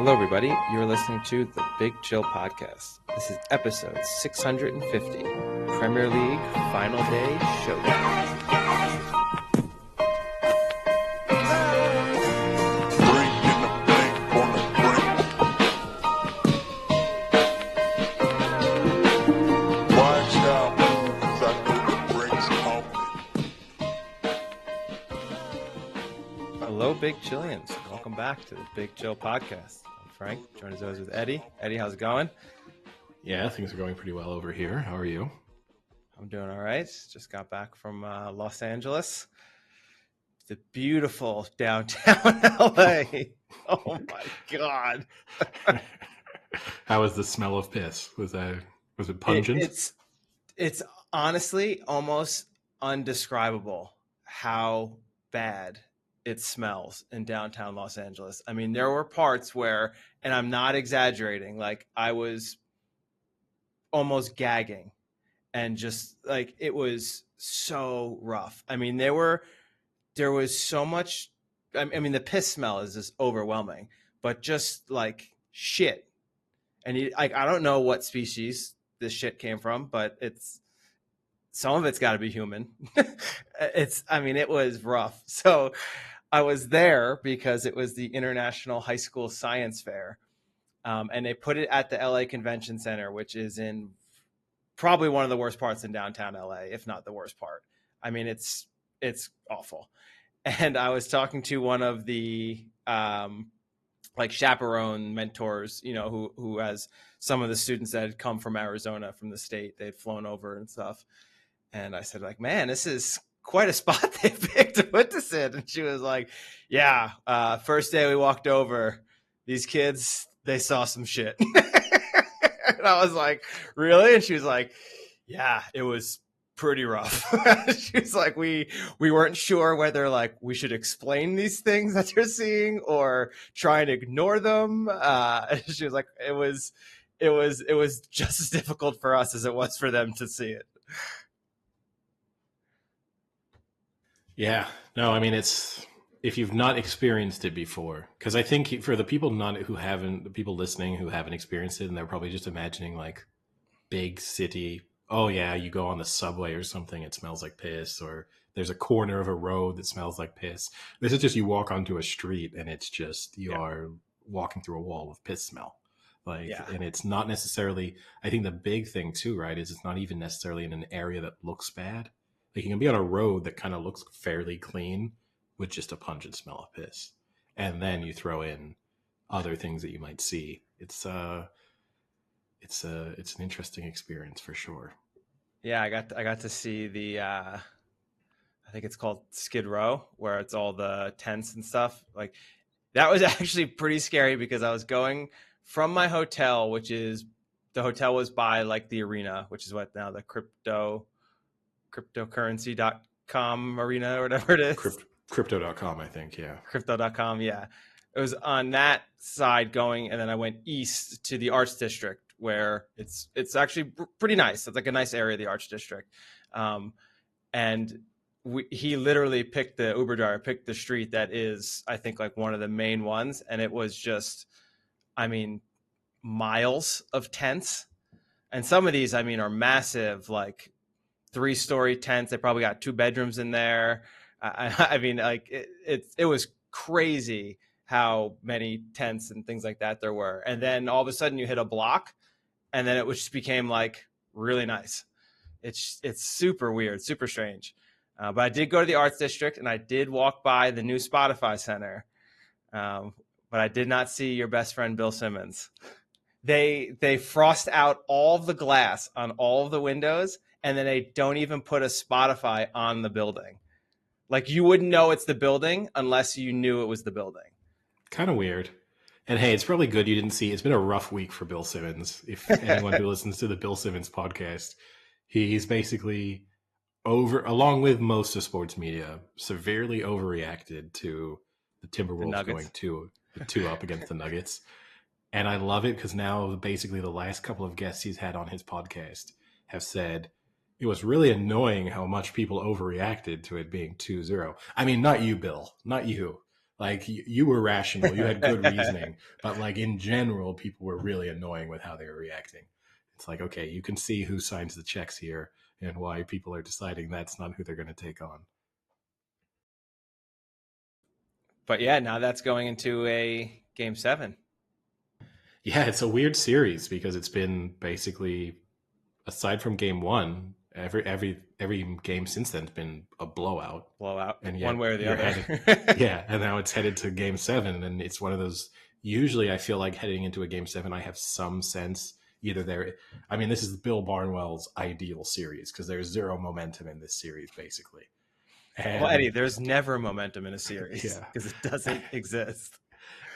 Hello, everybody. You're listening to the Big Chill Podcast. This is episode 650, Premier League Final Day Showdown. Hello, Big Chillians. Welcome back to the Big Chill Podcast. I'm Frank, joined as always with Eddie. Eddie, how's it going? Yeah, things are going pretty well over here. How are you? I'm doing all right. Just got back from Los Angeles. The beautiful downtown LA. Oh my God. How was the smell of piss? Was it pungent? It's honestly almost undescribable how bad it smells in downtown Los Angeles. I mean, there were parts where, and I'm not exaggerating, like I was almost gagging and just like, it was so rough. I mean, there was so much, I mean, the piss smell is just overwhelming, but just like shit. And I don't know what species this shit came from, but some of it's got to be human. It was rough. So I was there because it was the International High School Science Fair. And they put it at the LA Convention Center, which is in probably one of the worst parts in downtown LA, if not the worst part. I mean, it's awful. And I was talking to one of the like chaperone mentors, you know, who has some of the students that had come from Arizona, from the state. They'd flown over and stuff. And I said, like, man, this is quite a spot they picked to put this in. And she was like, yeah, first day we walked over, these kids, they saw some shit. And I was like, really? And she was like, yeah, it was pretty rough. She was like, we weren't sure whether like we should explain these things that you're seeing or try and ignore them. She was like, it was just as difficult for us as it was for them to see it. Yeah, no, I mean, it's, if you've not experienced it before, because I think for the people the people listening who haven't experienced it, and they're probably just imagining like big city, oh yeah, you go on the subway or something, it smells like piss, or there's a corner of a road that smells like piss. This is just, you walk onto a street and it's just, you are walking through a wall of piss smell. Like, and it's not necessarily, I think the big thing too, right, is it's not even necessarily in an area that looks bad. Like, you can be on a road that kind of looks fairly clean with just a pungent smell of piss. And then you throw in other things that you might see. It's an interesting experience for sure. Yeah, I got to see the I think it's called Skid Row, where it's all the tents and stuff. Like, that was actually pretty scary because I was going from my hotel, the hotel was by like the arena, which is what now the cryptocurrency.com arena or whatever it is. Crypto.com, I think. Yeah. Crypto.com. Yeah. It was on that side going. And then I went east to the Arts District, where it's actually pretty nice. It's like a nice area of the Arts District. And he literally picked the Uber driver, picked the street that is, I think, like one of the main ones. And it was just, I mean, miles of tents. And some of these, I mean, are massive, like 3-story tents. They probably got 2 bedrooms in there. I mean, like it was crazy how many tents and things like that there were. And then all of a sudden you hit a block and then it just became like really nice. It's super weird, super strange. But I did go to the Arts District and I did walk by the new Spotify Center. But I did not see your best friend, Bill Simmons. They frost out all the glass on all of the windows, and then they don't even put a Spotify on the building. Like, you wouldn't know it's the building unless you knew it was the building. Kind of weird. And hey, it's probably good you didn't see. It's been a rough week for Bill Simmons. If anyone who listens to the Bill Simmons podcast, he's basically along with most of sports media, severely overreacted to the Timberwolves going 2 up against the Nuggets. And I love it because now basically the last couple of guests he's had on his podcast have said it was really annoying how much people overreacted to it being 2-0. I mean, not you, Bill, not you. Like you were rational, you had good reasoning, but like in general, people were really annoying with how they were reacting. It's like, okay, you can see who signs the checks here and why people are deciding that's not who they're going to take on. But yeah, now that's going into a game 7. Yeah, it's a weird series because it's been basically, aside from game one, every game since then's been a blowout, Blowout, and one yet way or the you're other. headed, yeah, and now it's headed to game seven, and it's one of those. Usually, I feel like heading into a game seven, I have some sense either there. I mean, this is Bill Barnwell's ideal series because there's zero momentum in this series, basically, Well, Eddie, and there's never momentum in a series yeah, because it doesn't exist.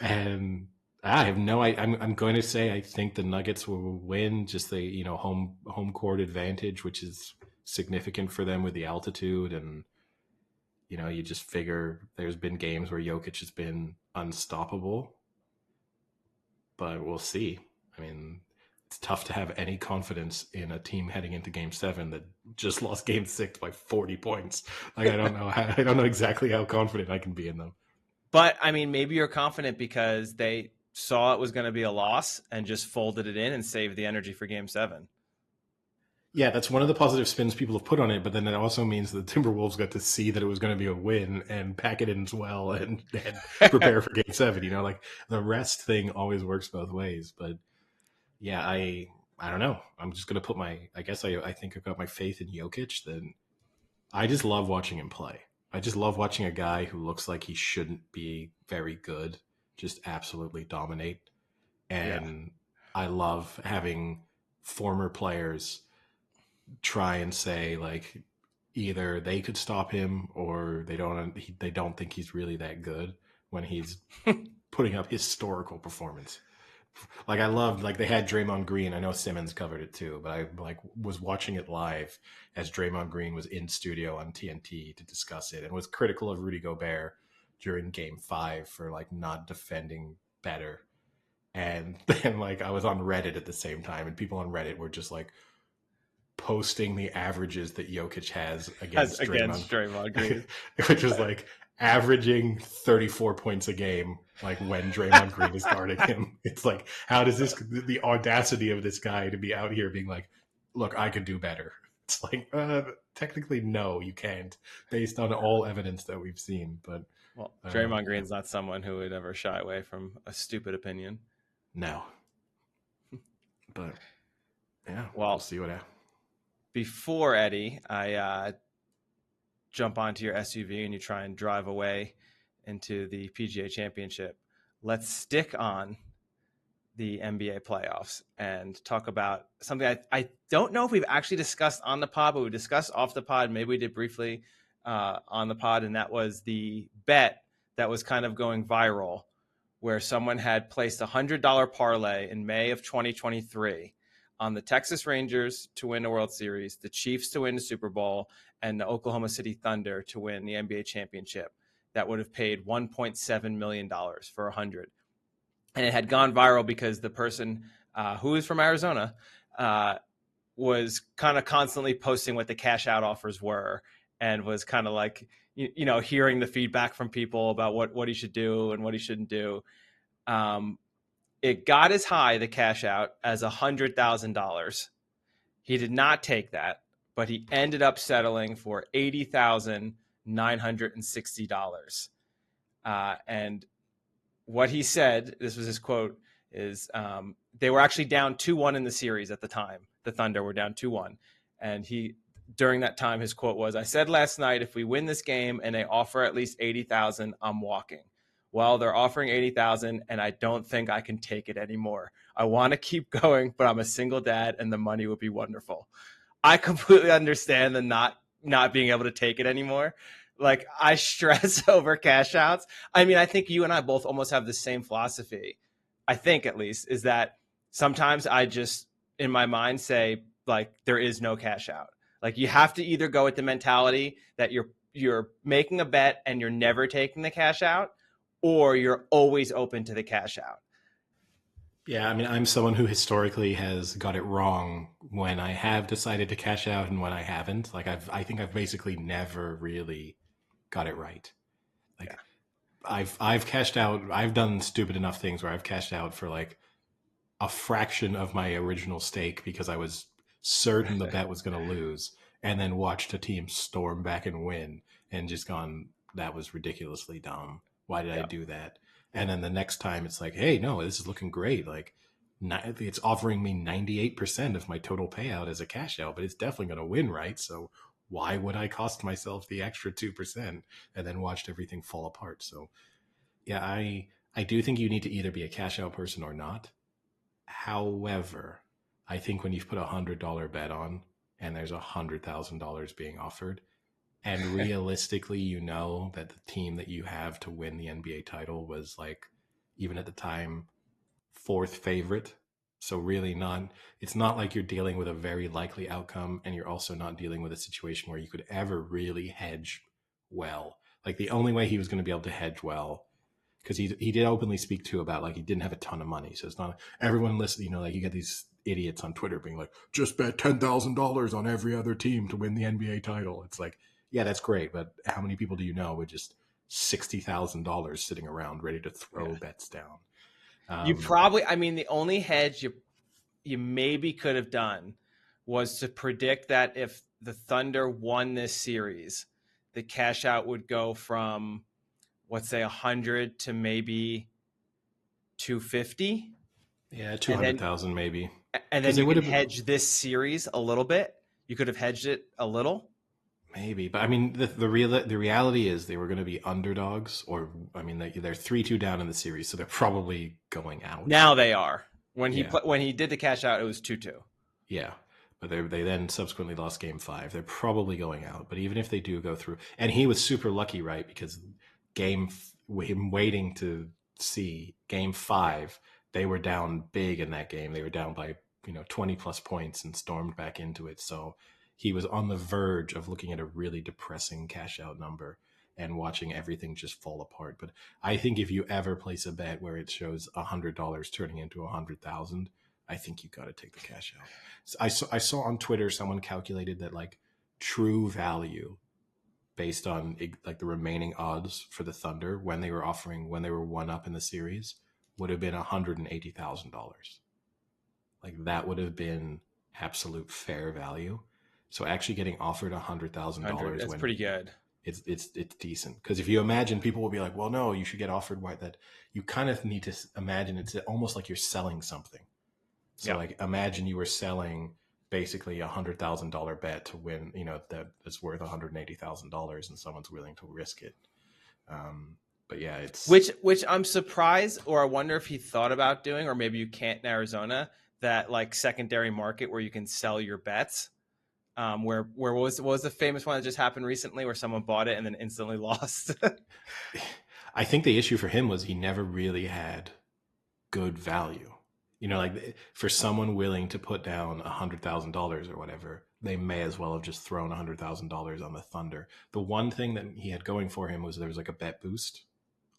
and I have no. I'm going to say I think the Nuggets will win. Just the home court advantage, which is significant for them with the altitude, and you just figure there's been games where Jokic has been unstoppable, but we'll see. I mean, it's tough to have any confidence in a team heading into Game 7 that just lost Game 6 by 40 points. Like I don't know exactly how confident I can be in them. But I mean, maybe you're confident because they saw it was going to be a loss and just folded it in and saved the energy for game 7. Yeah, that's one of the positive spins people have put on it, but then it also means the Timberwolves got to see that it was going to be a win and pack it in as well and prepare for Game 7. Like the rest thing always works both ways. But yeah, I don't know. I'm just going to put I guess I think I've got my faith in Jokic. Then I just love watching him play. I just love watching a guy who looks like he shouldn't be very good just absolutely dominate. Yeah. And I love having former players try and say like either they could stop him or they don't think he's really that good when he's putting up historical performance. Like I loved like they had Draymond Green. I know Simmons covered it too, but I like was watching it live as Draymond Green was in studio on TNT to discuss it and was critical of Rudy Gobert during Game 5 for like not defending better. And then like I was on Reddit at the same time, and people on Reddit were just like posting the averages that Jokic has As against against Draymond, Draymond Green. which was like averaging 34 points a game, like when Draymond Green is guarding him. It's like, how does the audacity of this guy to be out here being like, look, I could do better. It's like, technically, no, you can't, based on all evidence that we've seen. But Well, Draymond Green's not someone who would ever shy away from a stupid opinion. no. But yeah, we'll Well, see what happens. before Eddie, I jump onto your SUV and you try and drive away into the PGA Championship, let's stick on the NBA playoffs and talk about something I don't know if we've actually discussed on the pod, but we discussed off the pod. Maybe we did briefly on the pod, and that was the bet that was kind of going viral where someone had placed $100 parlay in May of 2023 on the Texas Rangers to win the World Series, the Chiefs to win the Super Bowl, and the Oklahoma City Thunder to win the NBA championship. That would have paid $1.7 million for 100. And it had gone viral because the person who is from Arizona was kind of constantly posting what the cash out offers were and was kind of like, hearing the feedback from people about what he should do and what he shouldn't do. It got as high, the cash out, as $100,000. He did not take that, but he ended up settling for $80,960. And what he said, this was his quote, is they were actually down 2-1 in the series at the time. The Thunder were down 2-1. And during that time, his quote was, "I said last night, if we win this game and they offer at least 80,000, I'm walking. Well, they're offering 80,000 and I don't think I can take it anymore. I want to keep going, but I'm a single dad and the money would be wonderful." I completely understand the not being able to take it anymore. Like, I stress over cash outs. I mean, I think you and I both almost have the same philosophy. I think, at least, is that sometimes I just in my mind say, like, there is no cash out. Like, you have to either go with the mentality that you're making a bet and you're never taking the cash out, or you're always open to the cash out. Yeah, I mean, I'm someone who historically has got it wrong when I have decided to cash out and when I haven't. Like I think I've basically never really got it right. Like Yeah. I've cashed out. I've done stupid enough things where I've cashed out for like a fraction of my original stake because I was certain the bet was going to lose, and then watched a team storm back and win, and just gone, that was ridiculously dumb. Why did I Yeah. do that? And then the next time it's like, hey, no, this is looking great. Like, it's offering me 98% of my total payout as a cash out, but it's definitely going to win, right? So why would I cost myself the extra 2% and then watched everything fall apart? So yeah, I do think you need to either be a cash out person or not. However, I think when you've put $100 bet on and there's $100,000 being offered, and realistically, you know that the team that you have to win the NBA title was like, even at the time, fourth favorite. So really not, it's not like you're dealing with a very likely outcome, and you're also not dealing with a situation where you could ever really hedge well. Like the only way he was going to be able to hedge well, because he did openly speak too about like he didn't have a ton of money, so it's not everyone listen. You know, like you get these idiots on Twitter being like, just bet $10,000 on every other team to win the NBA title. It's like, yeah, that's great, but how many people do you know with just $60,000 sitting around ready to throw Yeah. bets down? You probably, I mean, the only hedge you maybe could have done was to predict that if the Thunder won this series, the cash out would go from, let's say, 100 to maybe 250. Yeah, And then 200,000 maybe, and because then they you would can have been, hedge this series a little bit. You could have hedged it a little. maybe, but I mean the reality is they were going to be underdogs, or I mean they're 3-2 down in the series, so they're probably going out. Now they are. Yeah, When he did the cash out, it was 2-2. yeah, but they then subsequently lost Game Five. They're probably going out. But even if they do go through, and he was super lucky, right? Because him waiting to see Game Five, they were down big in that game. They were down by 20 plus points and stormed back into it. So he was on the verge of looking at a really depressing cash out number and watching everything just fall apart. But I think if you ever place a bet where it shows $100 turning into 100,000, I think you got to take the cash out. I saw on Twitter someone calculated that like true value based on like the remaining odds for the Thunder when they were 1-up in the series would have been $180,000. Like that would have been absolute fair value. So actually getting offered $100,000 That's when pretty good. it's decent, because if you imagine, people will be like, well, no, you should get offered why that. You kind of need to imagine it's almost like you're selling something. So Yeah. like imagine you were selling basically $100,000 bet to win, that is worth $180,000, and someone's willing to risk it. But yeah, it's Which I'm surprised, or I wonder if he thought about doing, or maybe you can't in Arizona, that like secondary market where you can sell your bets. Where what was the famous one that just happened recently where someone bought it and then instantly lost? I think the issue for him was he never really had good value. Like for someone willing to put down $100,000 or whatever, they may as well have just thrown $100,000 on the Thunder. The one thing that he had going for him was there was like a bet boost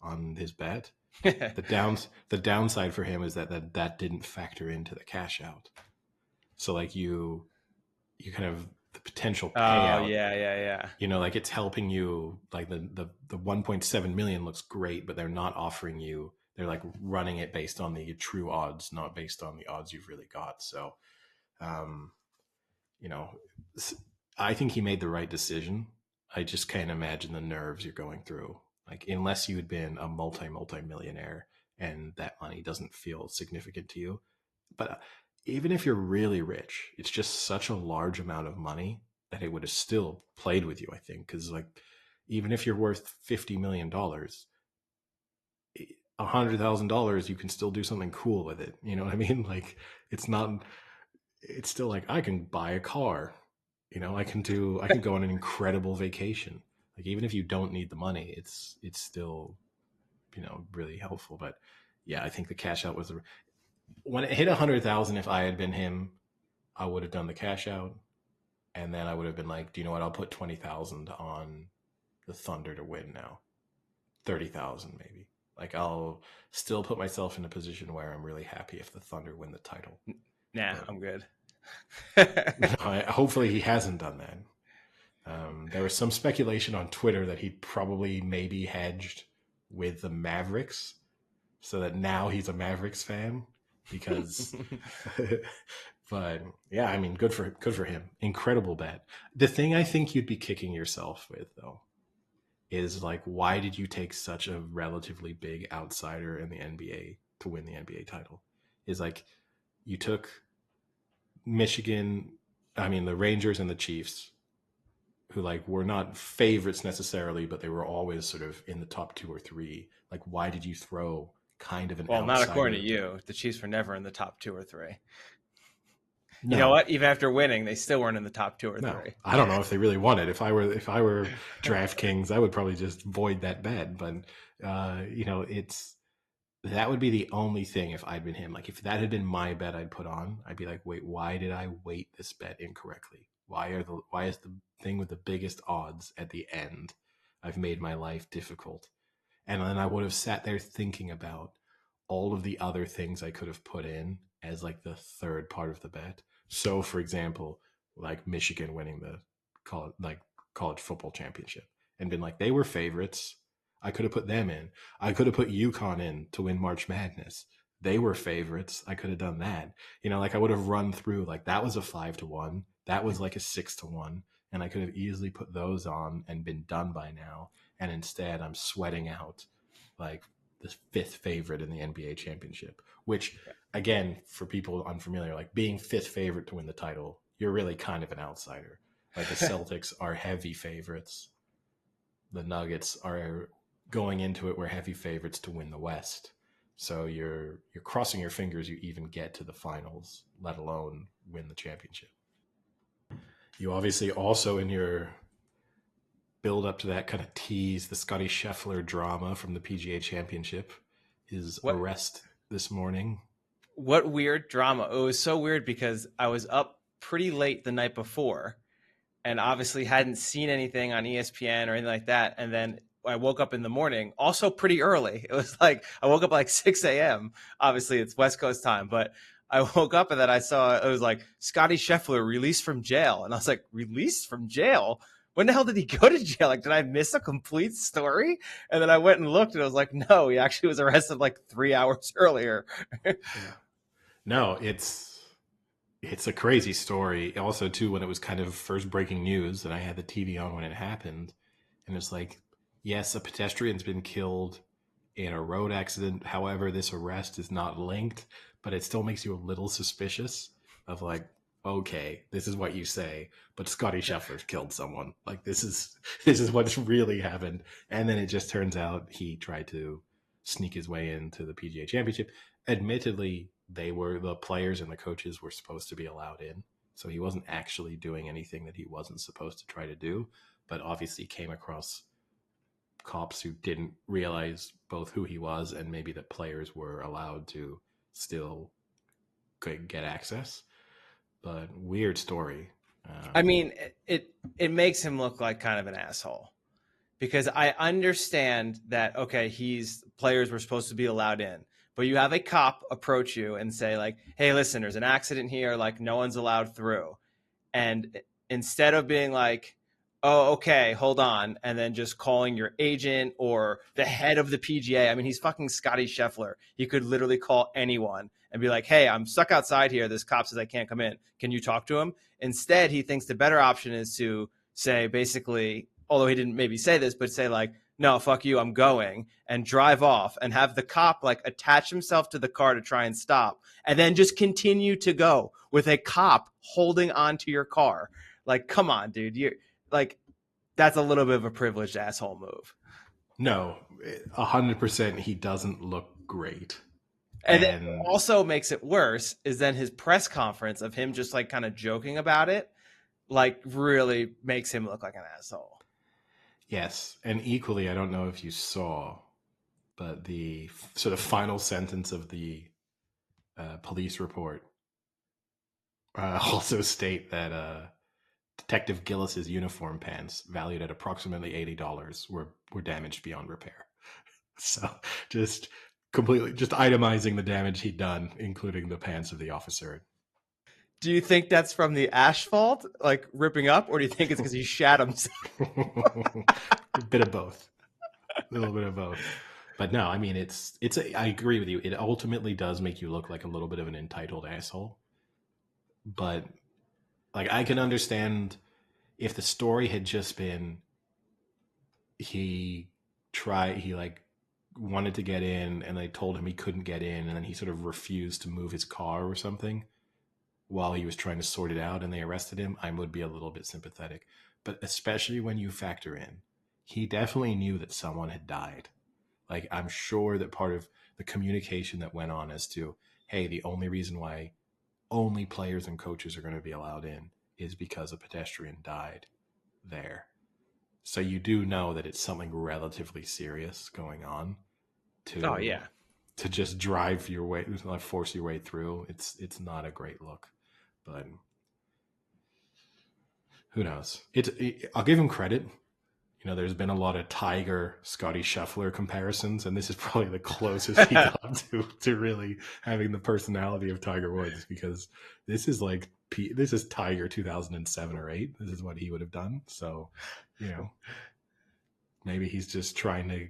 on his bet. The downside for him is that didn't factor into the cash out. So like you kind of, the potential Oh payout, yeah. like it's helping you, like the 1.7 million looks great, but they're not offering you, they're like running it based on the true odds, not based on the odds you've really got. So um you know I think he made the right decision. I just can't imagine the nerves you're going through, like unless you had been a multi millionaire and that money doesn't feel significant to you. But even if you're really rich, it's just such a large amount of money that it would have still played with you, I think. Because, like, even if you're worth $50 million, $100,000, you can still do something cool with it. You know what I mean? Like, it's not, it's still like, I can buy a car. I can go on an incredible vacation. Like, even if you don't need the money, it's still, really helpful. But yeah, I think the cash out was when it hit 100,000. If I had been him, I would have done the cash out, and then I would have been like, do you know what? I'll put 20,000 on the Thunder to win now. 30,000 maybe. Like I'll still put myself in a position where I'm really happy if the Thunder win the title. Nah, But I'm good. hopefully he hasn't done that. There was some speculation on Twitter that he probably maybe hedged with the Mavericks, so that now he's a Mavericks fan because. But yeah, I mean, good for him. Incredible bet. The thing I think you'd be kicking yourself with though is like, why did you take such a relatively big outsider in the NBA to win the NBA title? Is like you took Michigan, I mean, the Rangers and the Chiefs, who like were not favorites necessarily, but they were always sort of in the top two or three. Like, why did you throw kind of an Well, not according to outsider? you. The Chiefs were never in the top 2 or 3. You know No, what? Even after winning, they still weren't in the top two or no, three. I don't know if they really won it. If I were DraftKings, I would probably just void that bet. But it's that would be the only thing if I'd been him. Like if that had been my bet I'd put on, I'd be like, wait, why did I weight this bet incorrectly? Why is the thing with the biggest odds at the end? I've made my life difficult. And then I would have sat there thinking about all of the other things I could have put in as like the third part of the bet. So for example, like Michigan winning the college football championship and been like, they were favorites. I could have put them in. I could have put UConn in to win March Madness. They were favorites. I could have done that. Like I would have run through like that was a 5-1. That was like a 6-1. And I could have easily put those on and been done by now. And instead I'm sweating out like the fifth favorite in the NBA championship, which again, for people unfamiliar, like being fifth favorite to win the title, you're really kind of an outsider. Like the Celtics are heavy favorites. The Nuggets are going into it, we're heavy favorites to win the West. So you're crossing your fingers you even get to the finals, let alone win the championship. You obviously also in your build up to that kind of tease the Scotty Scheffler drama from the PGA Championship, his What arrest this morning. what weird drama. It was so weird because I was up pretty late the night before and obviously hadn't seen anything on ESPN or anything like that. And then I woke up in the morning, also pretty early. It was like I woke up like 6 a.m. Obviously, it's West Coast time, but I woke up and then I saw it was like Scotty Scheffler released from jail. And I was like, released from jail? When the hell did he go to jail? Like, did I miss a complete story? And then I went and looked and I was like, no, he actually was arrested like 3 hours earlier. Yeah. No, it's a crazy story. Also, too, when it was kind of first breaking news, and I had the TV on when it happened, and it's like, yes, a pedestrian's been killed in a road accident. However, this arrest is not linked, but it still makes you a little suspicious of like, okay, this is what you say, but Scotty Scheffler's killed someone. Like this is what's really happened. And then it just turns out he tried to sneak his way into the PGA Championship. Admittedly, the players and the coaches were supposed to be allowed in. So he wasn't actually doing anything that he wasn't supposed to try to do, but obviously came across cops who didn't realize both who he was and maybe that players were allowed to still get access. But weird story. I mean, it makes him look like kind of an asshole because I understand that, okay, players were supposed to be allowed in, but you have a cop approach you and say like, hey, listen, there's an accident here. Like no one's allowed through. And instead of being like, oh, okay, hold on, and then just calling your agent or the head of the PGA. I mean, he's fucking Scotty Scheffler. He could literally call anyone and be like, hey, I'm stuck outside here. This cop says I can't come in. Can you talk to him? Instead, he thinks the better option is to say basically, although he didn't maybe say this, but say like, no, fuck you, I'm going, and drive off and have the cop like attach himself to the car to try and stop and then just continue to go with a cop holding onto your car. Like, come on, dude. You're like, that's a little bit of a privileged asshole move. No, 100% he doesn't look great. And then what also makes it worse is then his press conference of him just like kind of joking about it, like really makes him look like an asshole. Yes. And equally, I don't know if you saw, but the sort of final sentence of the police report also state that Detective Gillis's uniform pants, valued at approximately $80, were damaged beyond repair. So just completely just itemizing the damage he'd done, including the pants of the officer. Do you think that's from the asphalt, like ripping up, or do you think it's because he shat himself? A bit of both. A little bit of both. But no, I mean, I agree with you. It ultimately does make you look like a little bit of an entitled asshole. But like, I can understand if the story had just been he he like wanted to get in and they told him he couldn't get in and then he sort of refused to move his car or something while he was trying to sort it out and they arrested him, I would be a little bit sympathetic. But especially when you factor in, he definitely knew that someone had died. Like, I'm sure that part of the communication that went on as to, hey, the only reason why only players and coaches are going to be allowed in is because a pedestrian died there. So you do know that it's something relatively serious going on Oh to yeah. just drive your way, like force your way through. It's not a great look, but who knows? I'll give him credit. You know, there's been a lot of Tiger, Scotty Scheffler comparisons, and this is probably the closest he got to really having the personality of Tiger Woods, because this is like this is Tiger 2007 or 8. This is what he would have done. So, you know, maybe he's just trying to.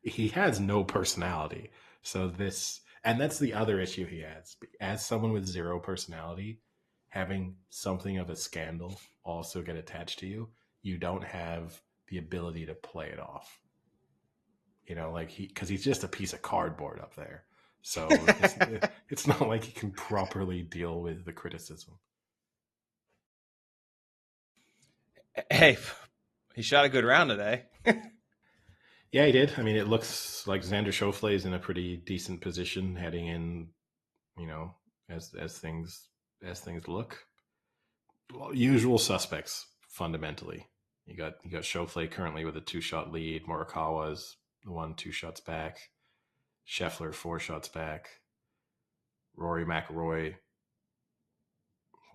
He has no personality. So this, and that's the other issue he has. As someone with zero personality, having something of a scandal also get attached to you, you don't have the ability to play it off. You know, like because he's just a piece of cardboard up there. So it's not like he can properly deal with the criticism. Hey, he shot a good round today. Yeah, he did. I mean, it looks like Xander Schauffele is in a pretty decent position heading in. You know, as things look, well, usual suspects fundamentally. You got Schauffele currently with a 2-shot lead. Morikawa's the 2 shots back. Scheffler 4 shots back. Rory McIlroy,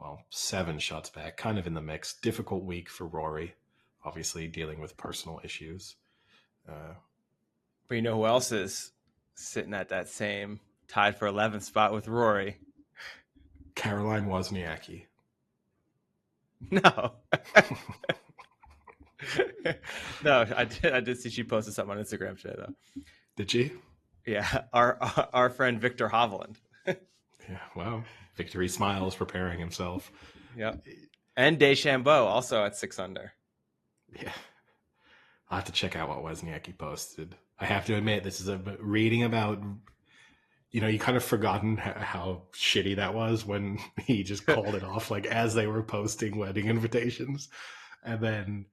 well, 7 shots back, kind of in the mix. Difficult week for Rory, obviously dealing with personal issues. But you know who else is sitting at that same tied for 11th spot with Rory? Caroline Wozniacki. No. No, I did see she posted something on Instagram today though. Did she? Yeah, our friend Victor Hovland. Yeah, well, Victory Smiles preparing himself. Yep. And DeChambeau also at 6 under. Yeah. I'll have to check out what Wozniacki posted. I have to admit, this is a reading about, you know, you kind of forgotten how shitty that was when he just called it off, like as they were posting wedding invitations. And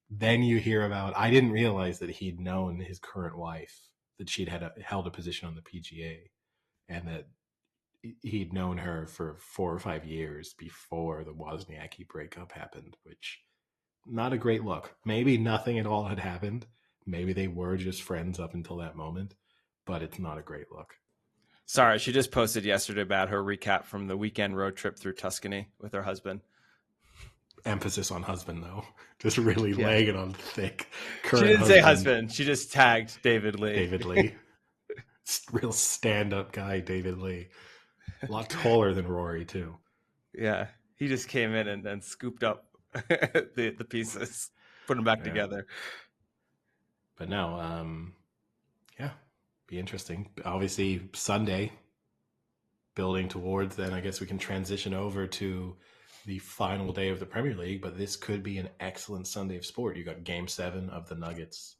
then you hear about, I didn't realize that he'd known his current wife, that she'd held a position on the PGA, and that he'd known her for 4 or 5 years before the Wozniacki breakup happened, which not a great look. Maybe nothing at all had happened. Maybe they were just friends up until that moment, but it's not a great look. Sorry, she just posted yesterday about her recap from the weekend road trip through Tuscany with her husband. Emphasis on husband, though. Just really laying it on thick. She didn't say husband. She just tagged David Lee. David Lee. Real stand-up guy, David Lee. A lot taller than Rory, too. Yeah. He just came in and then scooped up the pieces, put them back together. But no, yeah, be interesting. Obviously, Sunday, building towards then, I guess we can transition over to the final day of the Premier League, but this could be an excellent Sunday of sport. You got Game 7 of the Nuggets,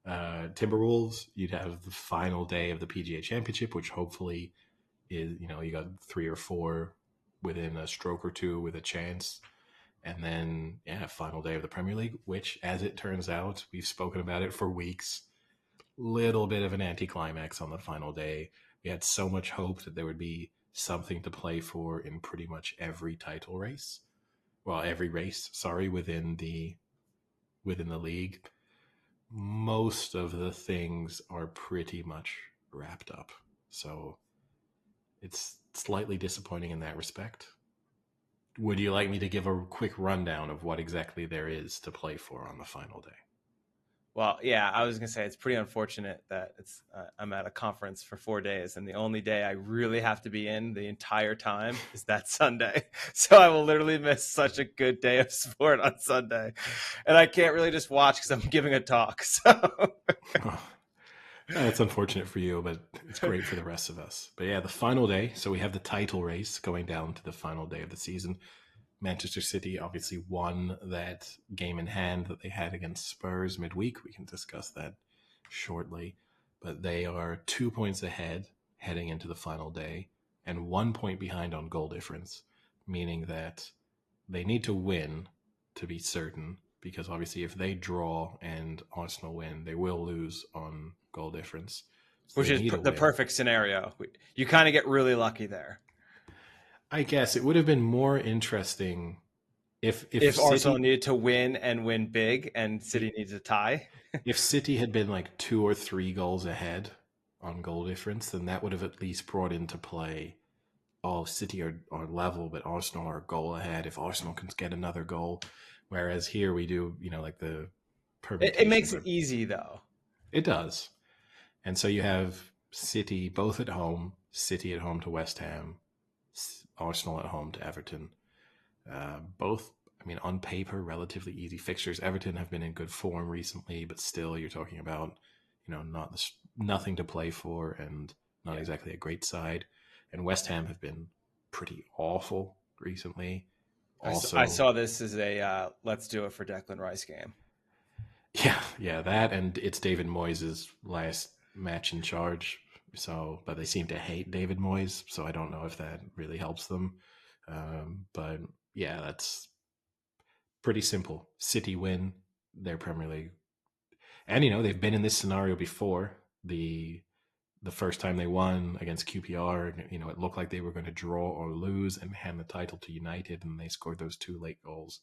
Timberwolves. You'd have the final day of the PGA Championship, which hopefully is, you know, you got 3 or 4 within a stroke or 2 with a chance. And then, yeah, final day of the Premier League, which, as it turns out, we've spoken about it for weeks. Little bit of an anticlimax on the final day. We had so much hope that there would be something to play for in pretty much every title race. Well, every race, sorry, within the league. Most of the things are pretty much wrapped up. So it's slightly disappointing in that respect. Would you like me to give a quick rundown of what exactly there is to play for on the final day? Well, yeah, I was gonna say it's pretty unfortunate that I'm at a conference for 4 days, and the only day I really have to be in the entire time is that Sunday. So I will literally miss such a good day of sport on Sunday, and I can't really just watch because I'm giving a talk. So Oh, that's unfortunate for you, but it's great for the rest of us. But yeah, the final day. So we have the title race going down to the final day of the season. Manchester City obviously won that game in hand that they had against Spurs midweek. We can discuss that shortly. But they are 2 points ahead heading into the final day and 1 point behind on goal difference, meaning that they need to win to be certain. Because obviously, if they draw and Arsenal win, they will lose on goal difference. So which they is need a the win. perfect scenario. You kind of get really lucky there. I guess it would have been more interesting if If Arsenal City needed to win and win big, and City needs a tie. if City had been like 2 or 3 goals ahead on goal difference, then that would have at least brought into play. Oh, City are level, but Arsenal are a goal ahead. If Arsenal can get another goal, whereas here we do, like the It makes permutations it are. easy though. It does, and so you have City both at home, City at home to West Ham, Arsenal at home to Everton. Both, I mean, on paper, relatively easy fixtures. Everton have been in good form recently, but still, you're talking about, nothing to play for and not Yeah. exactly a great side. And West Ham have been pretty awful recently. I Also, saw this as a let's do it for Declan Rice game. yeah, that and it's David Moyes' last match in charge. So, but they seem to hate David Moyes, so I don't know if that really helps them. But yeah, that's pretty simple. City win their Premier League, and they've been in this scenario before. The first time they won against QPR, it looked like they were going to draw or lose and hand the title to United, and they scored those 2 late goals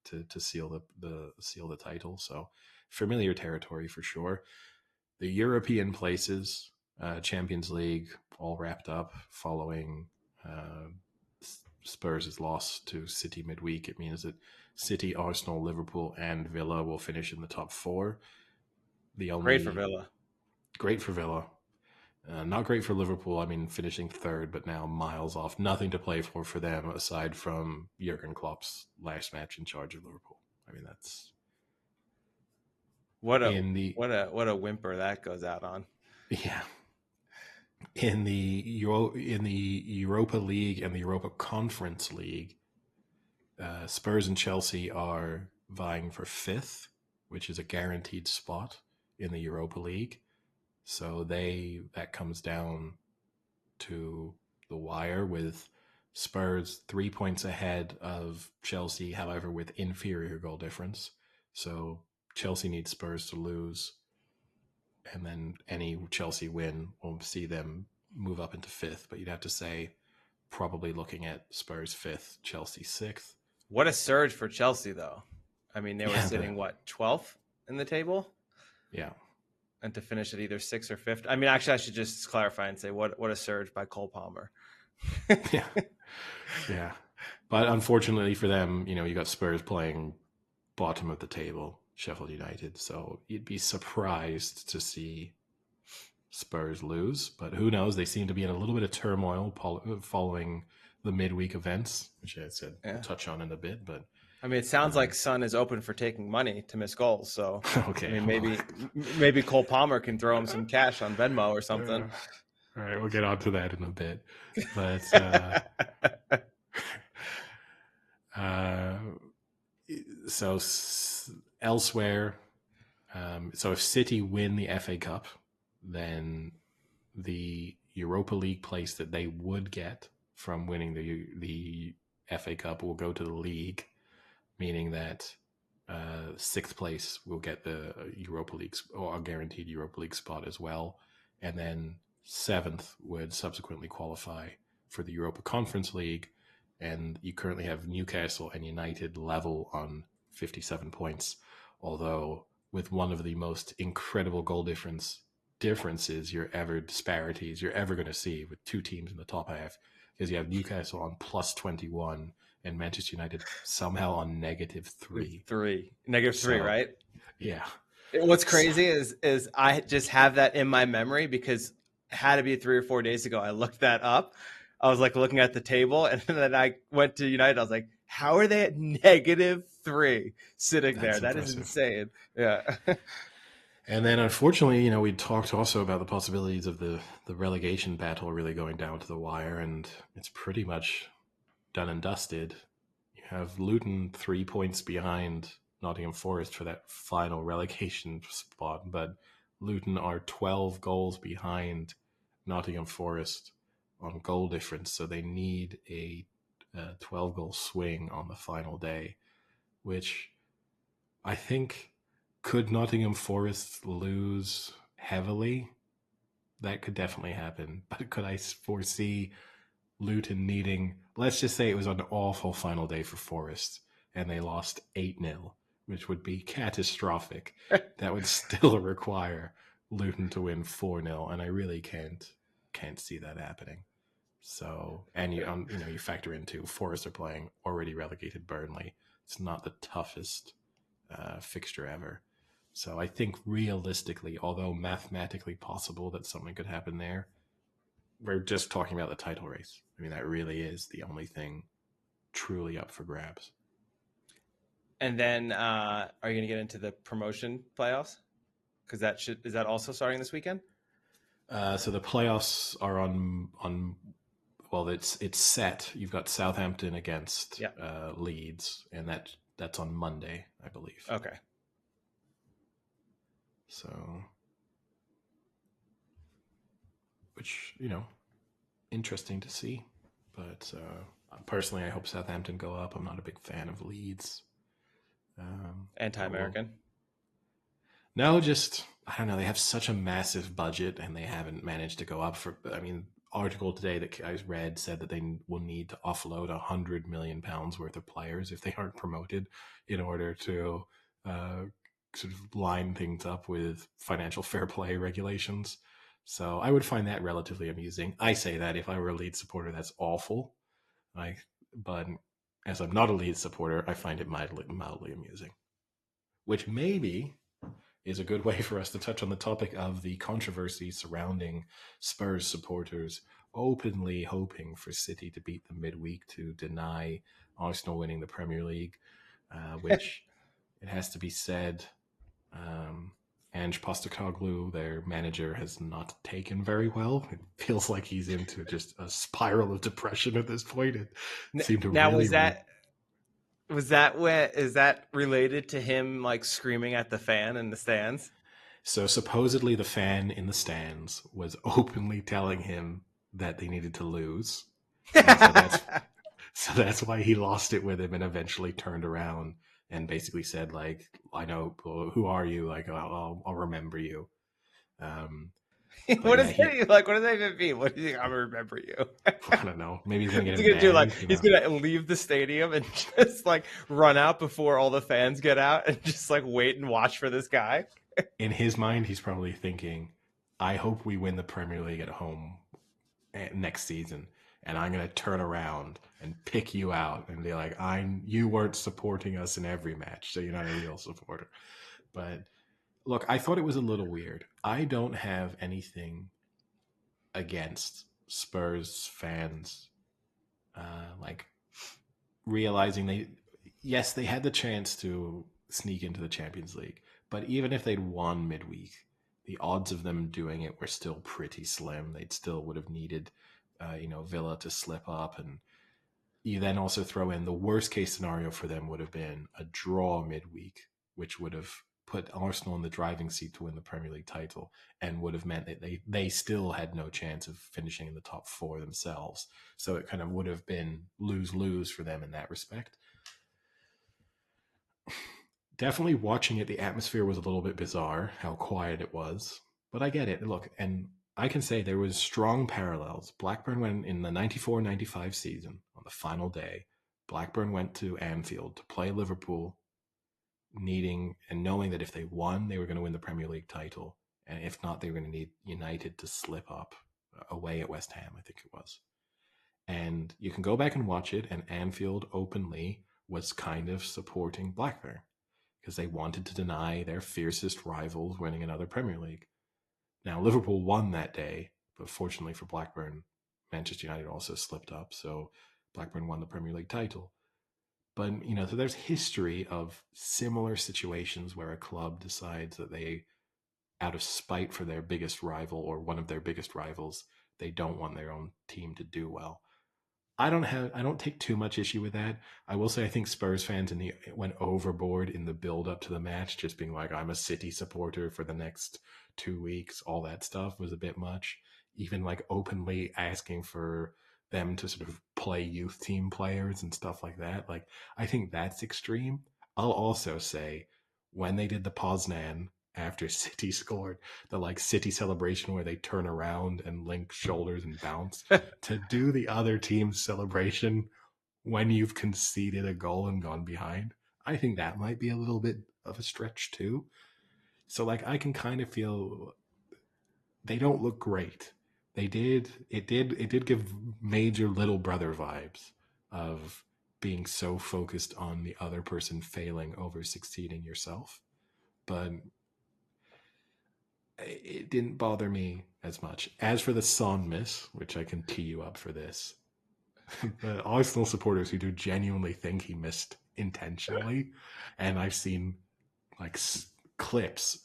to seal the title. So familiar territory for sure. The European places, Champions League, all wrapped up following uh, Spurs' loss to City midweek. It means that City, Arsenal, Liverpool, and Villa will finish in the top four. The Great for only Villa. great for Villa, not great for Liverpool. I mean, finishing third, but now miles off. Nothing to play for them aside from Jurgen Klopp's last match in charge of Liverpool. I mean, that's What a in the what a whimper that goes out on. yeah in the Europa League and the Europa Conference League. Spurs and Chelsea are vying for fifth, which is a guaranteed spot in the Europa League. So that comes down to the wire with Spurs 3 points ahead of Chelsea, however, with inferior goal difference. So Chelsea needs Spurs to lose, and then any Chelsea win will see them move up into fifth. But you'd have to say probably looking at Spurs fifth, Chelsea sixth. What a surge for Chelsea though. I mean, they were Yeah, sitting 12th in the table, yeah, and to finish at either sixth or fifth. I mean, actually, I should just clarify and say what a surge by Cole Palmer. yeah, yeah. But unfortunately for them, you got Spurs playing bottom of the table, Sheffield United. So you'd be surprised to see Spurs lose. But who knows? They seem to be in a little bit of turmoil following the midweek events, which I said we'll Yeah. touch on in a bit. But I mean, it sounds like Son is open for taking money to miss goals. So, okay, I mean, maybe Cole Palmer can throw him some cash on Venmo or something. All right, we'll get on to that in a bit. But uh, so elsewhere, so if City win the FA Cup, then the Europa League place that they would get from winning the FA Cup will go to the league, meaning that sixth place will get the Europa League or a guaranteed Europa League spot as well, and then seventh would subsequently qualify for the Europa Conference League. And you currently have Newcastle and United level on 57 points, although with one of the most incredible goal differences disparities you're ever going to see with two teams in the top half, because you have Newcastle on plus 21 and Manchester United somehow on -3. Negative three, So right? yeah, What's So, crazy is I just have that in my memory because it had to be 3 or 4 days ago. I looked that up. I was like looking at the table, and then I went to United. I was like, "How are they at -3 sitting there? that's That is impressive. insane." Yeah, And then, unfortunately, we talked also about the possibilities of the relegation battle really going down to the wire, and it's pretty much done and dusted. You have Luton 3 points behind Nottingham Forest for that final relegation spot, but Luton are 12 goals behind Nottingham Forest on goal difference, so they need a 12 goal swing on the final day, which I think, could Nottingham Forest lose heavily? That could definitely happen. But could I foresee Luton needing, let's just say it was an awful final day for Forest and they lost 8-0, which would be catastrophic. That would still require Luton to win 4-0, and I really can't see that happening. So, and you factor into Forest are playing already relegated Burnley. It's not the toughest fixture ever. So I think realistically, although mathematically possible that something could happen there, we're just talking about the title race. I mean, that really is the only thing truly up for grabs. and then are you going to get into the promotion playoffs? Because that should is that also starting this weekend? So the playoffs are on. Well, it's set. You've got Southampton against Yeah. Leeds, and that's on Monday, I believe. Okay. So, which interesting to see. But personally, I hope Southampton go up. I'm not a big fan of Leeds. But we'll Anti-American. no, just I don't know. They have such a massive budget, and they haven't managed to go up. For I mean, article today that I read said that they will need to offload £100 million worth of players if they aren't promoted, in order to uh, sort of line things up with financial fair play regulations. So I would find that relatively amusing. I say that if I were a Leeds supporter, that's awful. But as I'm not a Leeds supporter, I find it mildly amusing. Which maybe is a good way for us to touch on the topic of the controversy surrounding Spurs supporters openly hoping for City to beat them midweek to deny Arsenal winning the Premier League, which it has to be said, Ange Postecoglou, their manager, has not taken very well. It feels like he's into just a spiral of depression at this point. It seemed to Now really. was that when is that related to him like screaming at the fan in the stands? So supposedly the fan in the stands was openly telling him that they needed to lose, and so that's why he lost it with him and eventually turned around and basically said, like, I know, who are you, like, I'll remember you. Um, but What yeah, is that like? What does that even mean? What do you think? I'm gonna remember you. I don't know, maybe he's gonna get What's he him gonna do? Like banned. he's gonna leave the stadium and just like run out before all the fans get out and just like wait and watch for this guy. In his mind he's probably thinking, I hope we win the Premier League at home next season, and I'm going to turn around and pick you out and be like, you weren't supporting us in every match, so you're not a real supporter. But look, I thought it was a little weird. I don't have anything against Spurs fans, like, realizing yes, they had the chance to sneak into the Champions League, but even if they'd won midweek, the odds of them doing it were still pretty slim. They'd still would have needed, Villa to slip up, and you then also throw in the worst case scenario for them would have been a draw midweek, which would have put Arsenal in the driving seat to win the Premier League title, and would have meant that they still had no chance of finishing in the top four themselves. So it kind of would have been lose-lose for them in that respect. Definitely watching it, the atmosphere was a little bit bizarre, how quiet it was. But I get it. Look, and I can say there was strong parallels. Blackburn went in the 94-95 season on the final day. Blackburn went to Anfield to play Liverpool, needing and knowing that if they won, they were going to win the Premier League title. And if not, they were going to need United to slip up away at West Ham, I think it was. And you can go back and watch it, and Anfield openly was kind of supporting Blackburn, because they wanted to deny their fiercest rivals winning another Premier League. Now, Liverpool won that day, but fortunately for Blackburn, Manchester United also slipped up, so Blackburn won the Premier League title. But, so there's history of similar situations where a club decides that they, out of spite for their biggest rival or one of their biggest rivals, they don't want their own team to do well. I don't take too much issue with that. I will say I think Spurs fans went overboard in the build up to the match, just being like, I'm a City supporter for the next 2 weeks. All that stuff was a bit much. Even like openly asking for them to sort of play youth team players and stuff like that. Like, I think that's extreme. I'll also say when they did the Poznan after City scored, the like City celebration where they turn around and link shoulders and bounce, to do the other team's celebration when you've conceded a goal and gone behind, I think that might be a little bit of a stretch too. So like I can kind of feel they don't look great. It did give major little brother vibes of being so focused on the other person failing over succeeding yourself. But it didn't bother me as much. As for the Son miss, which I can tee you up for this, the Arsenal supporters who do genuinely think he missed intentionally, and I've seen like clips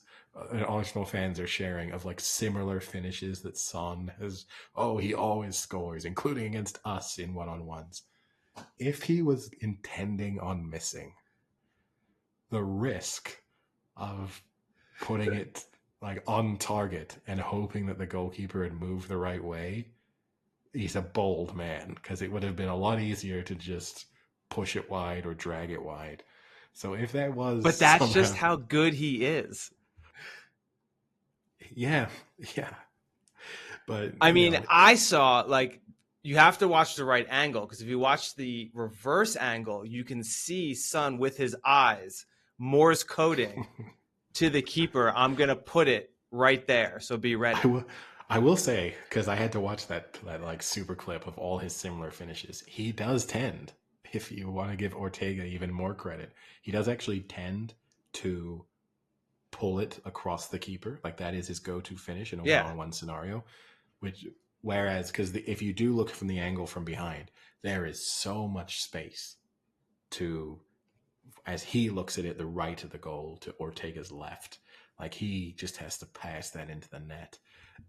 Arsenal fans are sharing of like similar finishes that Son has. Oh, he always scores, including against us in one-on-ones. If he was intending on missing, the risk of putting it like on target and hoping that the goalkeeper had moved the right way, he's a bold man, because it would have been a lot easier to just push it wide or drag it wide. So if that was But that's just somehow, how good he is. yeah, yeah. But I mean, I saw like you have to watch the right angle, because if you watch the reverse angle, you can see Son with his eyes Morse coding to the keeper. I'm gonna put it right there, so be ready. I will say, because I had to watch that like super clip of all his similar finishes. He does tend, if you want to give Ortega even more credit, he does actually tend to pull it across the keeper. Like that is his go-to finish in a Yeah, one-on-one scenario. Which, whereas, because if you do look from the angle from behind, there is so much space to, as he looks at it, the right of the goal to Ortega's left. Like he just has to pass that into the net.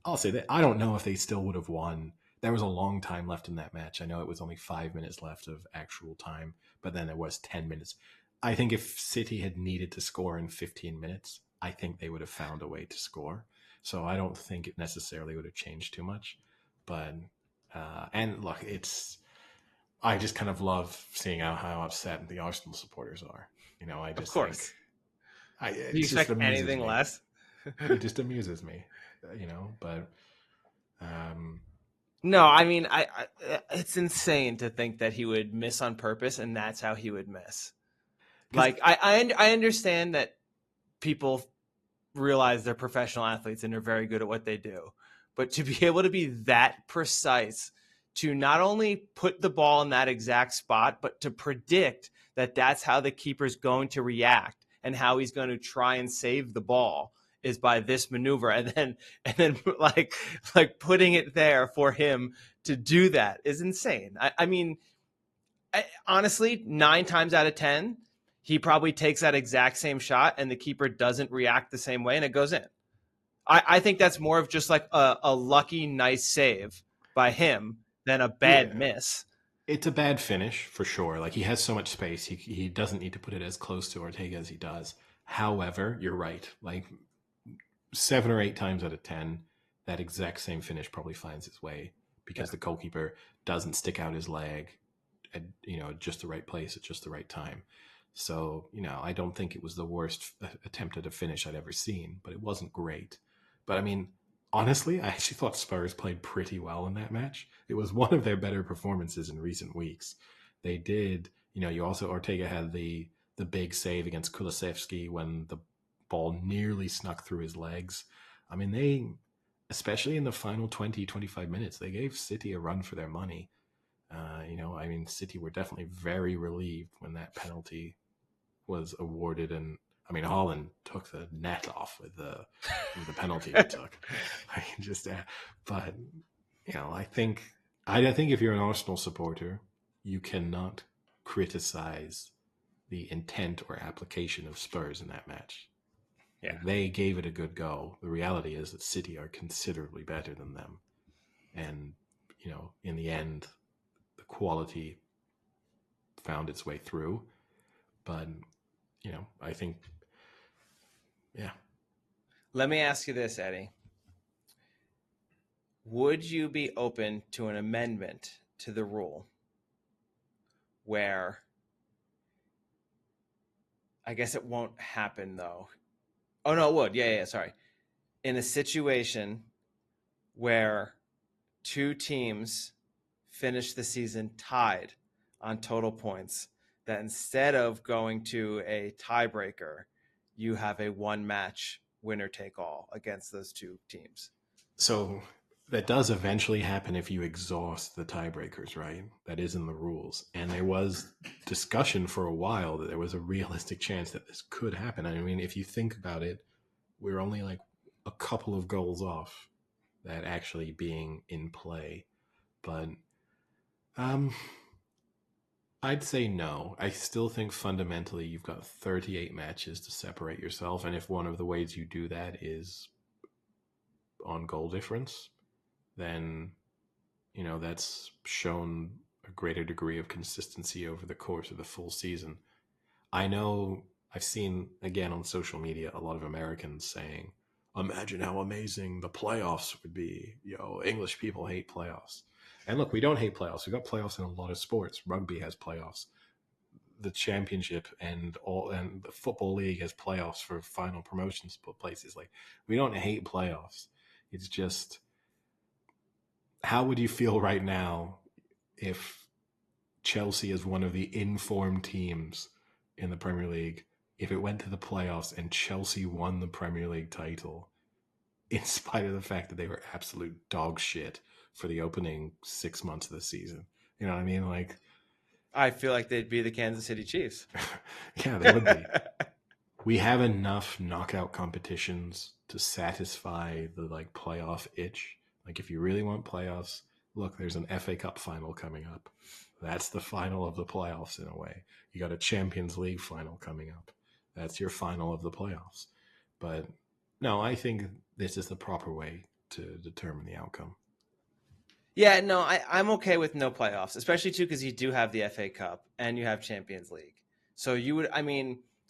I'll say that I don't know if they still would have won. There was a long time left in that match. I know it was only 5 minutes left of actual time, but then there was 10 minutes. I think if City had needed to score in 15 minutes, I think they would have found a way to score. So I don't think it necessarily would have changed too much. But, and look, I just kind of love seeing how upset the Arsenal supporters are. I of just think, course. Do you it just expect amuses anything me. less? It just amuses me, but No, I mean, it's insane to think that he would miss on purpose, and that's how he would miss. because Like, I understand that people realize they're professional athletes and they're very good at what they do, but to be able to be that precise, to not only put the ball in that exact spot, but to predict that that's how the keeper's going to react and how he's going to try and save the ball is by this maneuver, and then like putting it there for him to do that is insane. I mean, honestly, 9 times out of 10, he probably takes that exact same shot and the keeper doesn't react the same way and it goes in. I think that's more of just like a lucky, nice save by him than a bad yeah, miss. it's a bad finish for sure. Like he has so much space, he doesn't need to put it as close to Ortega as he does. However, you're right. Like 7 or 8 times out of 10, that exact same finish probably finds its way Yeah. because the goalkeeper doesn't stick out his leg at just the right place at just the right time. So I don't think it was the worst attempt at a finish I'd ever seen, but it wasn't great. But I mean, honestly, I actually thought Spurs played pretty well in that match. It was one of their better performances in recent weeks. They did, you also, Ortega had the big save against Kulusevski when the ball nearly snuck through his legs. I mean, especially in the final 20, 25 minutes, they gave City a run for their money. City were definitely very relieved when that penalty was awarded and I mean, Haaland took the net off with the penalty he took. I mean, just, but I think if you're an Arsenal supporter, you cannot criticize the intent or application of Spurs in that match. Yeah. Like, they gave it a good go. The reality is that City are considerably better than them, and in the end, the quality found its way through. But I think, yeah. Let me ask you this, Eddie. Would you be open to an amendment to the rule where, I guess it won't happen though. Oh no, it would. Yeah, sorry. In a situation where two teams finish the season tied on total points, that instead of going to a tiebreaker, you have a one match winner take all against those two teams. So that does eventually happen if you exhaust the tiebreakers, right? That is in the rules. And there was discussion for a while that there was a realistic chance that this could happen. I mean, if you think about it, we're only like a couple of goals off that actually being in play. But I'd say no. I still think fundamentally you've got 38 matches to separate yourself. And if one of the ways you do that is on goal difference, then that's shown a greater degree of consistency over the course of the full season. I know I've seen, again, on social media, a lot of Americans saying, imagine how amazing the playoffs would be. English people hate playoffs. And look, we don't hate playoffs. We've got playoffs in a lot of sports. Rugby has playoffs. The championship and the football league has playoffs for final promotions places. Like, we don't hate playoffs. It's just, how would you feel right now if Chelsea is one of the informed teams in the Premier League, if it went to the playoffs and Chelsea won the Premier League title, in spite of the fact that they were absolute dog shit for the opening 6 months of the season? You know what I mean? Like, I feel like they'd be the Kansas City Chiefs. Yeah, they would be. We have enough knockout competitions to satisfy the playoff itch. Like, if you really want playoffs, look, there's an FA Cup final coming up. That's the final of the playoffs in a way. You got a Champions League final coming up. That's your final of the playoffs. But no, I think this is the proper way to determine the outcome. Yeah, no, I'm okay with no playoffs, especially too because you do have the FA Cup and you have Champions League. So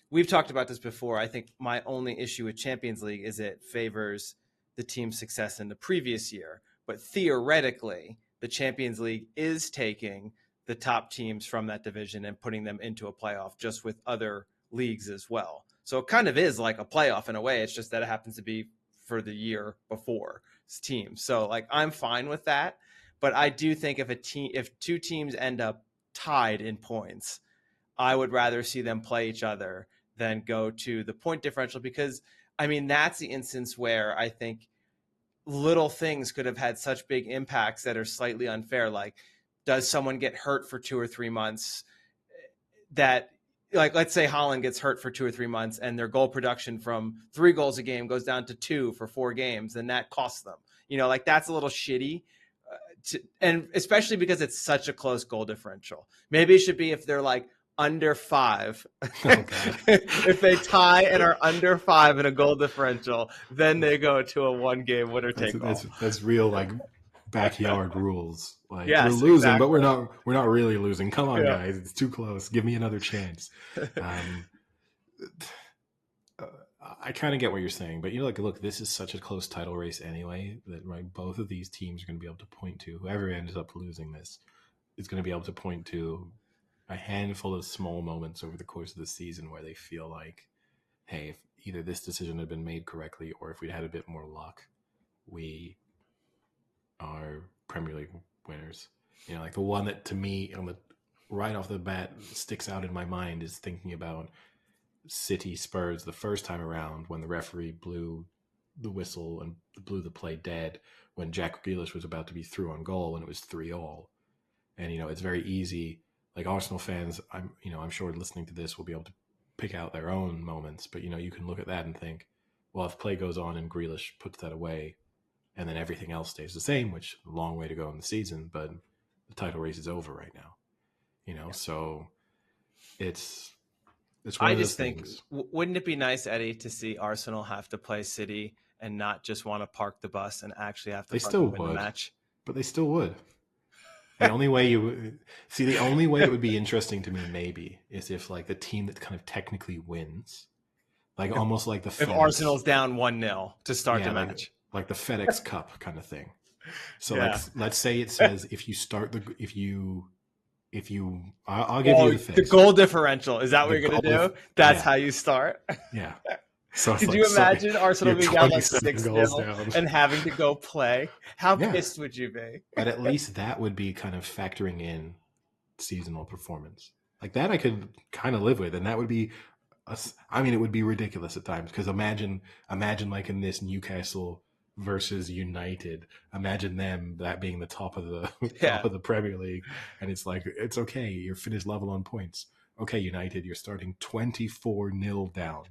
we've talked about this before. I think my only issue with Champions League is it favors the team's success in the previous year. But theoretically, the Champions League is taking the top teams from that division and putting them into a playoff just with other leagues as well. So it kind of is like a playoff in a way. It's just that it happens to be for the year before team. So I'm fine with that. But I do think if two teams end up tied in points, I would rather see them play each other than go to the point differential, because that's the instance where I think little things could have had such big impacts that are slightly unfair. Like, does someone get hurt for 2 or 3 months that, let's say Haaland gets hurt for 2 or 3 months and their goal production from 3 goals a game goes down to 2 for 4 games, and that costs them. That's a little shitty. And especially because it's such a close goal differential. Maybe it should be if they're under 5. If they tie and are under 5 in a goal differential, then they go to a 1-game winner take all. That's real backyard rules. Yes, we're losing, exactly. but we're not really losing. Come on, guys, it's too close. Give me another chance. I kind of get what you're saying, but look, this is such a close title race anyway that both of these teams are going to be able to point to, whoever ends up losing this is going to be able to point to a handful of small moments over the course of the season where they feel like, hey, if either this decision had been made correctly or if we'd had a bit more luck, we are Premier League winners. The one that to me right off the bat sticks out in my mind is thinking about City Spurs the first time around when the referee blew the whistle and blew the play dead when Jack Grealish was about to be through on goal and it was 3-3. And it's very easy. Arsenal fans, I'm sure listening to this will be able to pick out their own moments, but you can look at that and think, well, if play goes on and Grealish puts that away, and then everything else stays the same, which is a long way to go in the season, but the title race is over right now. So it's one I of those just think, things. wouldn't it be nice, Eddie, to see Arsenal have to play City and not just want to park the bus and actually have to They still fucking win the would, match? but they still would. The only way the only way it would be interesting to me maybe is if like the team that kind of technically wins, like almost like the If FedEx, Arsenal's down 1-0 to start the match. like the FedEx Cup kind of thing. So Yeah. like let's say it says if I'll give you the The FedEx goal differential. Is that what the you're going to goal do? That's yeah how you start. yeah. So it's Could like you imagine Arsenal you're being down like 27 goals 6-0 down. and having to go play? How Yeah, pissed would you be? but at least that would be kind of factoring in seasonal performance. Like that I could kind of live with, and that would be it would be ridiculous at times because imagine like in this Newcastle versus United, imagine them that being the top of the Yeah. top of the Premier League, and it's like it's okay, you're finished level on points. Okay, United, you're starting 24-0 down.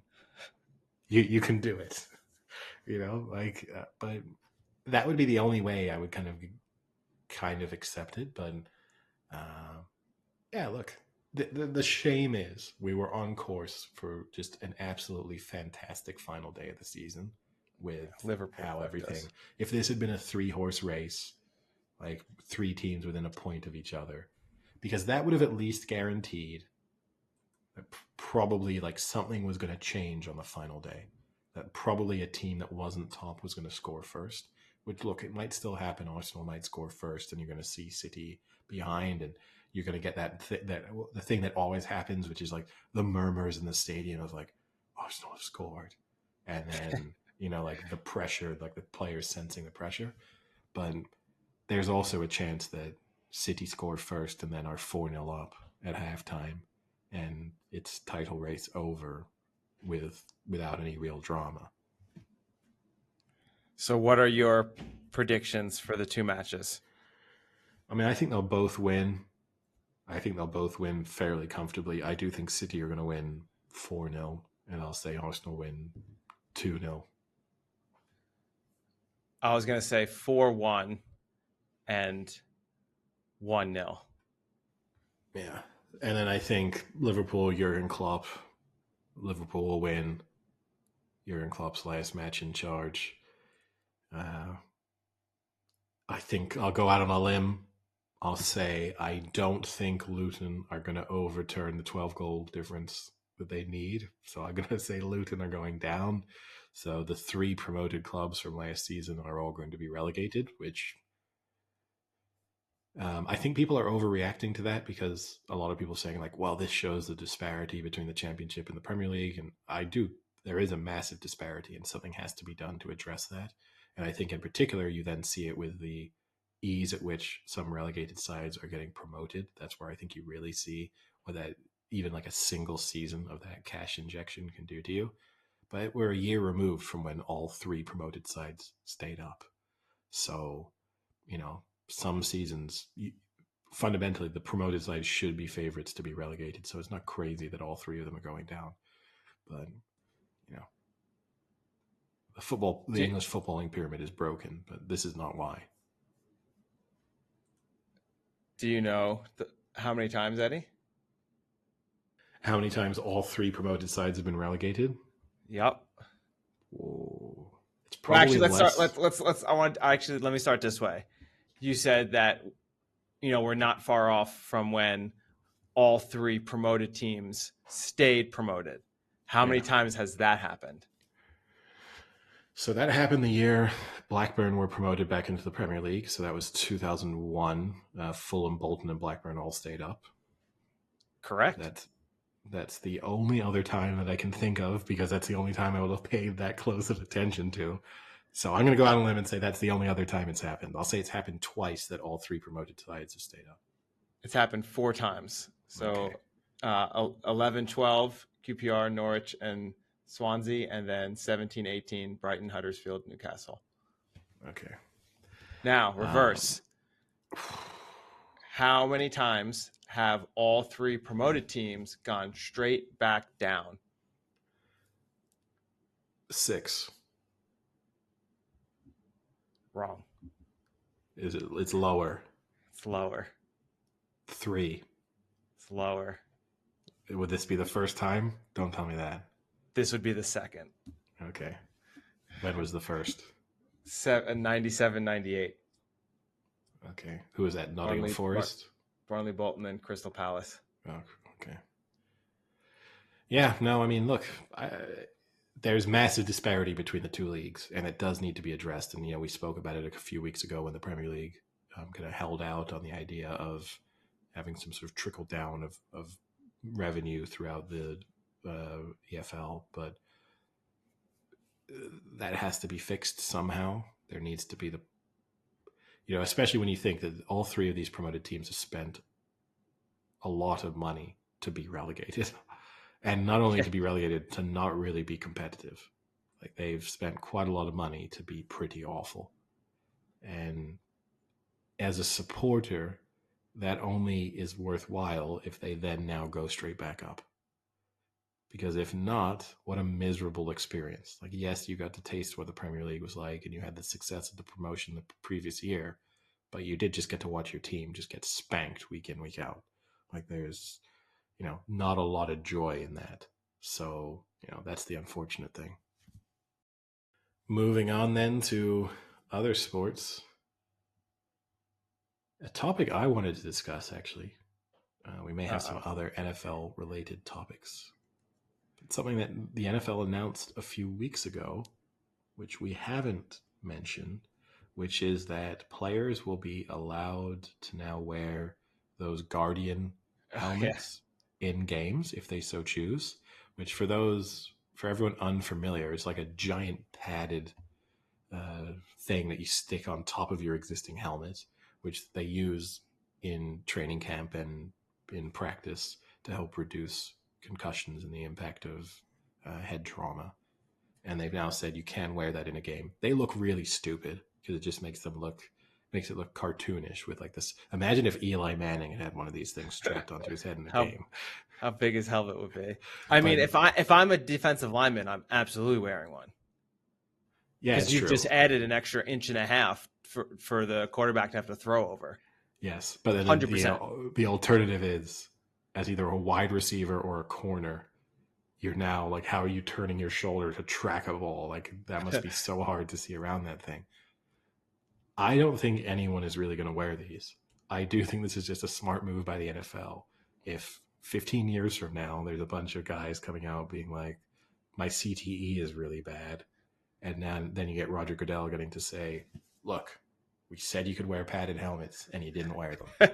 You can do it, but that would be the only way I would kind of accept it. But yeah, look, the shame is we were on course for just an absolutely fantastic final day of the season with Liverpool how everything. If this had been a 3-horse race, like 3 teams within a point of each other, because that would have at least guaranteed that probably like something was going to change on the final day. That probably a team that wasn't top was going to score first. Which, look, it might still happen. Arsenal might score first, and you're going to see City behind, and you're going to get the thing that always happens, which is like the murmurs in the stadium of like Arsenal have scored, and then like the pressure, like the players sensing the pressure. But there's also a chance that City score first and then are 4-0 up at halftime, and it's title race over without any real drama. So what are your predictions for the 2 matches? I mean, I think they'll both win. I think they'll both win fairly comfortably. I do think City are going to win 4-0, and I'll say Arsenal win 2-0. I was going to say 4-1 and 1-0. Yeah. And then I think Liverpool will win. Jurgen Klopp's last match in charge. I think I'll go out on a limb. I'll say I don't think Luton are going to overturn the 12-goal difference that they need. So I'm going to say Luton are going down. So the 3 promoted clubs from last season are all going to be relegated, which I think people are overreacting to that because a lot of people are saying like, well, this shows the disparity between the Championship and the Premier League. And there is a massive disparity and something has to be done to address that. And I think in particular, you then see it with the ease at which some relegated sides are getting promoted. That's where I think you really see what that even like a single season of that cash injection can do to you. But we're a year removed from when all 3 promoted sides stayed up. So, some seasons, fundamentally, the promoted sides should be favorites to be relegated. So it's not crazy that all 3 of them are going down. But, the English footballing pyramid is broken, but this is not why. Do you know how many times, Eddie? How many times all 3 promoted sides have been relegated? Yep. Whoa. It's probably let's less. Start. Let me start this way. You said that we're not far off from when all 3 promoted teams stayed promoted. How many times has that happened? So that happened the year Blackburn were promoted back into the Premier League. So that was 2001. Fulham, Bolton, and Blackburn all stayed up. Correct. That's the only other time that I can think of because that's the only time I would have paid that close of attention to. So I'm going to go out on a limb and say that's the only other time it's happened. I'll say it's happened twice that all 3 promoted sides have stayed up. It's happened 4 times. So 11-12, QPR, Norwich, and Swansea, and then 17-18, Brighton, Huddersfield, Newcastle. Okay. Now, reverse. How many times have all three promoted teams gone straight back down? 6. Wrong. It's lower. It's lower. 3. It's lower. Would this be the first time? Don't tell me that. This would be the second. Okay. When was the first? 97, 98. Okay. Who was that? Nottingham Forest? Burnley, Bolton, and Crystal Palace. Oh, okay. Yeah, no, I mean, look, there's massive disparity between the two leagues, and it does need to be addressed. And, we spoke about it a few weeks ago when the Premier League kind of held out on the idea of having some sort of trickle down of revenue throughout the EFL, but that has to be fixed somehow. There needs to be especially when you think that all three of these promoted teams have spent a lot of money to be relegated. And not only to be relegated, to not really be competitive. Like, they've spent quite a lot of money to be pretty awful. And as a supporter, that only is worthwhile if they then now go straight back up. Because if not, what a miserable experience. Like, yes, you got to taste what the Premier League was like, and you had the success of the promotion the previous year, but you did just get to watch your team just get spanked week in, week out. Like, there's, not a lot of joy in that. So, that's the unfortunate thing. Moving on then to other sports. A topic I wanted to discuss, actually. We may have some other NFL-related topics. It's something that the NFL announced a few weeks ago, which we haven't mentioned, which is that players will be allowed to now wear those Guardian helmets in games if they so choose, which for everyone unfamiliar, is like a giant padded thing that you stick on top of your existing helmet, which they use in training camp and in practice to help reduce concussions and the impact of head trauma. And they've now said you can wear that in a game. They look really stupid because it just makes it look cartoonish with like this. Imagine if Eli Manning had one of these things strapped onto his head in the game. How big his helmet would be. I mean, if I'm a defensive lineman, I'm absolutely wearing one. Yeah, because you've just added an extra 1.5 inches for the quarterback to have to throw over. Yes, but then 100%. The alternative is, as either a wide receiver or a corner, you're now like, how are you turning your shoulder to track a ball? Like, that must be so hard to see around that thing. I don't think anyone is really going to wear these. I do think this is just a smart move by the NFL. If 15 years from now, there's a bunch of guys coming out being like, my CTE is really bad. And then you get Roger Goodell getting to say, look, we said you could wear padded helmets and you didn't wear them.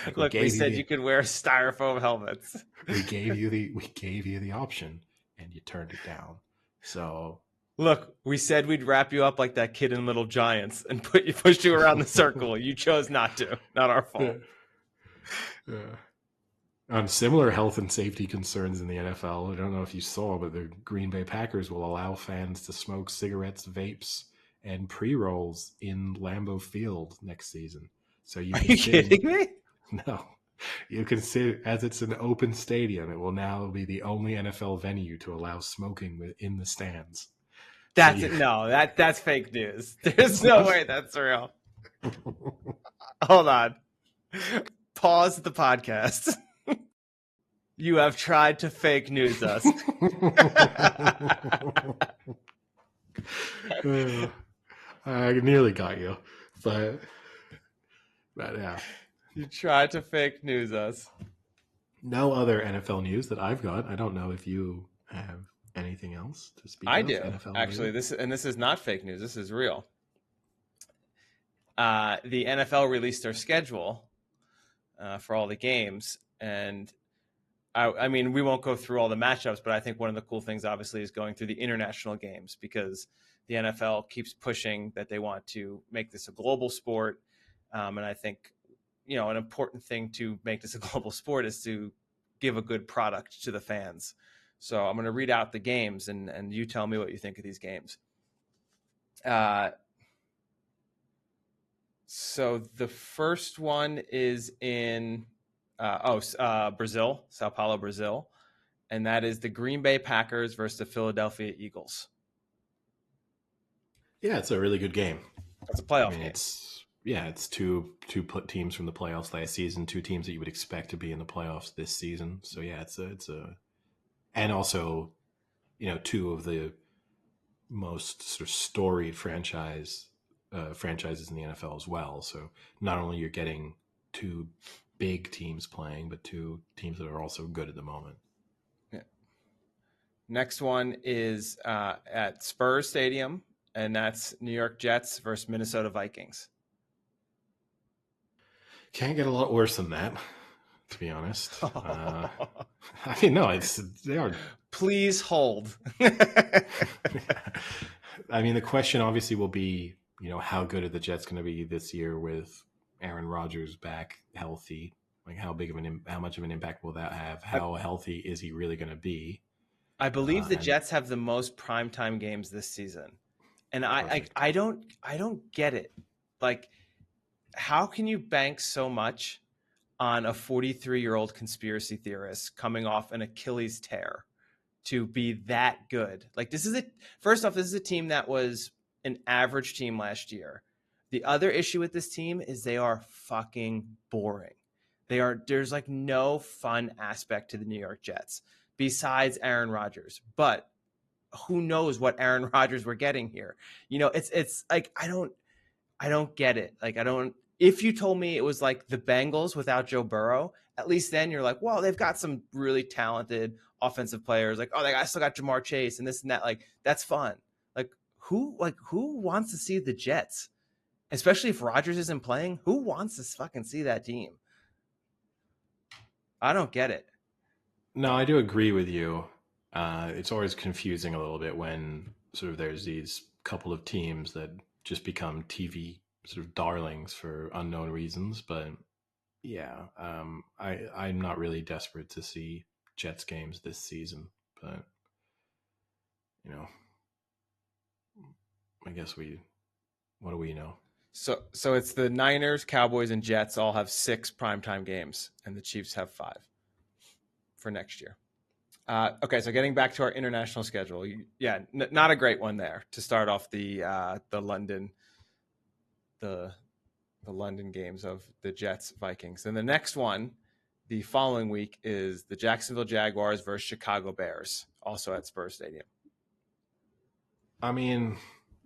Like, look, we said you could wear styrofoam helmets. we gave you the option and you turned it down. So look, we said we'd wrap you up like that kid in Little Giants and push you around the circle. You chose not to. Not our fault. On similar health and safety concerns in the NFL, I don't know if you saw, but the Green Bay Packers will allow fans to smoke cigarettes, vapes, and pre-rolls in Lambeau Field next season. So you can kidding me? No. You can sit, as it's an open stadium, it will now be the only NFL venue to allow smoking within the stands. That's fake news. There's no way that's real. Hold on. Pause the podcast. You have tried to fake news us. I nearly got you, but yeah. You tried to fake news us. No other NFL news that I've got. I don't know if you have anything else to speak of. I do, NFL actually. This is not fake news. This is real. The NFL released their schedule for all the games, and I mean, we won't go through all the matchups, but I think one of the cool things, obviously, is going through the international games, because the NFL keeps pushing that they want to make this a global sport. And I think, an important thing to make this a global sport is to give a good product to the fans. So I'm going to read out the games, and you tell me what you think of these games. So the first one is in Brazil, Sao Paulo, Brazil, and that is the Green Bay Packers versus the Philadelphia Eagles. Yeah, it's a really good game. That's a I playoff mean, game. it's two teams from the playoffs last season, two teams that you would expect to be in the playoffs this season. So yeah, and also, two of the most sort of storied franchises in the NFL as well. So not only you're getting two big teams playing, but two teams that are also good at the moment. Yeah. Next one is at Spurs Stadium, and that's New York Jets versus Minnesota Vikings. Can't get a lot worse than that, to be honest. I mean, no, they are. Please hold. I mean, the question obviously will be, how good are the Jets going to be this year with Aaron Rodgers back healthy? Like, how much of an impact will that have? I, How healthy is he really going to be? I believe the And Jets have the most primetime games this season, and perfect. I don't get it. Like, how can you bank so much on a 43-year-old conspiracy theorist coming off an Achilles tear to be that good? Like, this is a team that was an average team last year. The other issue with this team is they are fucking boring. There's like no fun aspect to the New York Jets besides Aaron Rodgers. But who knows what Aaron Rodgers we're getting here? It's like I don't get it. Like, I don't. If you told me it was like the Bengals without Joe Burrow, at least then you're like, well, they've got some really talented offensive players. Like, oh, they still got Jamar Chase and this and that. Like, that's fun. Who wants to see the Jets, especially if Rodgers isn't playing? Who wants to fucking see that team? I don't get it. No, I do agree with you. It's always confusing a little bit when sort of there's these couple of teams that just become TV sort of darlings for unknown reasons. But yeah, I'm not really desperate to see Jets games this season. But you know, I guess what do we know? So it's the Niners, Cowboys, and Jets all have 6 primetime games, and the Chiefs have 5 for next year. Okay, so getting back to our international schedule, not a great one there to start off the London the London games of the Jets Vikings. Then the next one, the following week, is the Jacksonville Jaguars versus Chicago Bears, also at Spurs Stadium. I mean,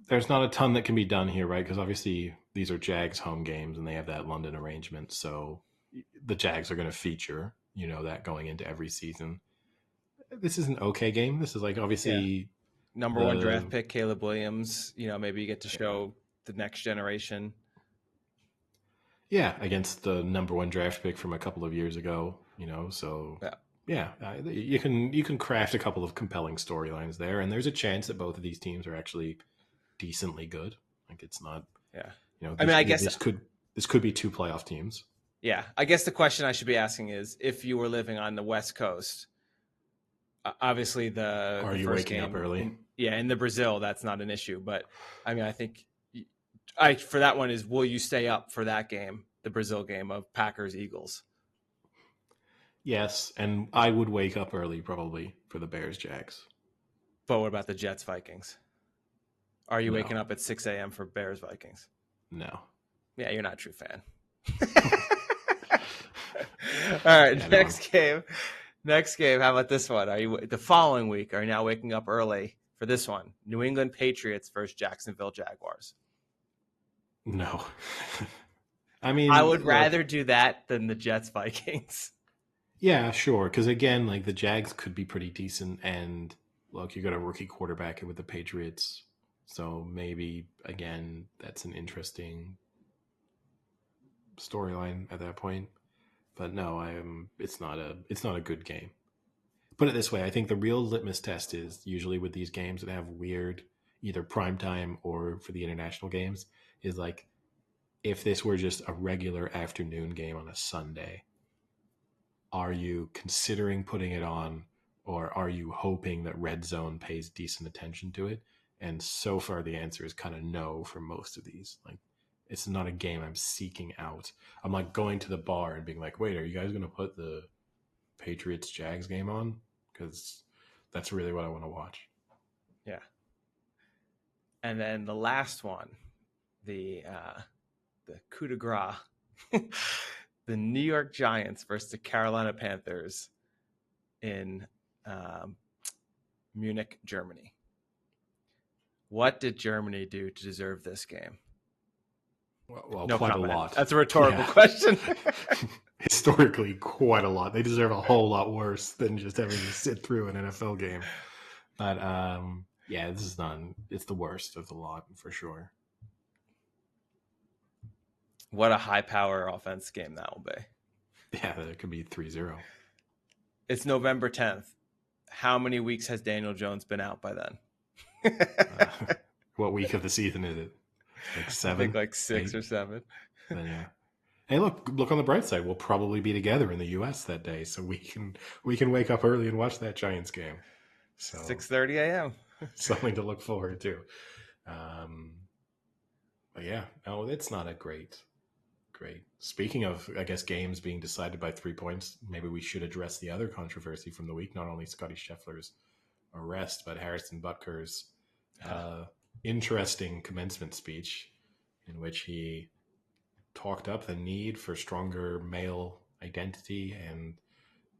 there's not a ton that can be done here, right? Because obviously these are Jags home games and they have that London arrangement. So the Jags are going to feature, that going into every season. This is an okay game. This is like obviously number 1 draft pick, Caleb Williams. Maybe you get to show the next generation. Yeah, against the number 1 draft pick from a couple of years ago, so you can craft a couple of compelling storylines there, and there's a chance that both of these teams are actually decently good. Like, it's not, I guess this could be 2 playoff teams. Yeah, I guess the question I should be asking is, if you were living on the West Coast, obviously are you first waking game, up early? In the Brazil, that's not an issue. But I mean, I think for that one is, will you stay up for that game, the Brazil game of Packers Eagles? Yes, and I would wake up early probably for the Bears Jags. But what about the Jets Vikings? Are you No. waking up at 6 a.m. for Bears Vikings? No. Yeah, you're not a true fan. All right, next game. Next game. How about this one? Are you the following week? Are you now waking up early for this one? New England Patriots versus Jacksonville Jaguars. No. I mean, I would rather do that than the Jets Vikings. Yeah, sure. Because again, like, the Jags could be pretty decent, and look, you got a rookie quarterback with the Patriots, so maybe again that's an interesting storyline at that point. But no, It's not a good game. Put it this way: I think the real litmus test is usually with these games that have weird either primetime or for the international games is like, if this were just a regular afternoon game on a Sunday, are you considering putting it on, or are you hoping that Red Zone pays decent attention to it? And so far the answer is kind of no for most of these. Like, It's not a game I'm seeking out. I'm like going to the bar and being like, wait, are you guys going to put the Patriots Jags game on? Because that's really what I want to watch. Yeah. And then the last one, the coup de grace, the New York Giants versus the Carolina Panthers in Munich, Germany. What did Germany do to deserve this game? Well, no quite comment. a lot. That's a rhetorical question. Historically, quite a lot. They deserve a whole lot worse than just having to sit through an NFL game. But yeah, this is none. It's the worst of the lot for sure. What a high power offense game that will be. Yeah, it could be 3-0. It's November 10th. How many weeks has Daniel Jones been out by then? What week of the season is it? Like 7? I think like 6 8? or 7. Then yeah. Hey, look on the bright side. We'll probably be together in the U.S. that day, so we can wake up early and watch that Giants game. So 6:30 a.m. Something to look forward to. But yeah, no, it's not a great. Speaking of, I guess, games being decided by 3 points, maybe we should address the other controversy from the week. Not only Scotty Scheffler's arrest, but Harrison Butker's interesting commencement speech in which he talked up the need for stronger male identity and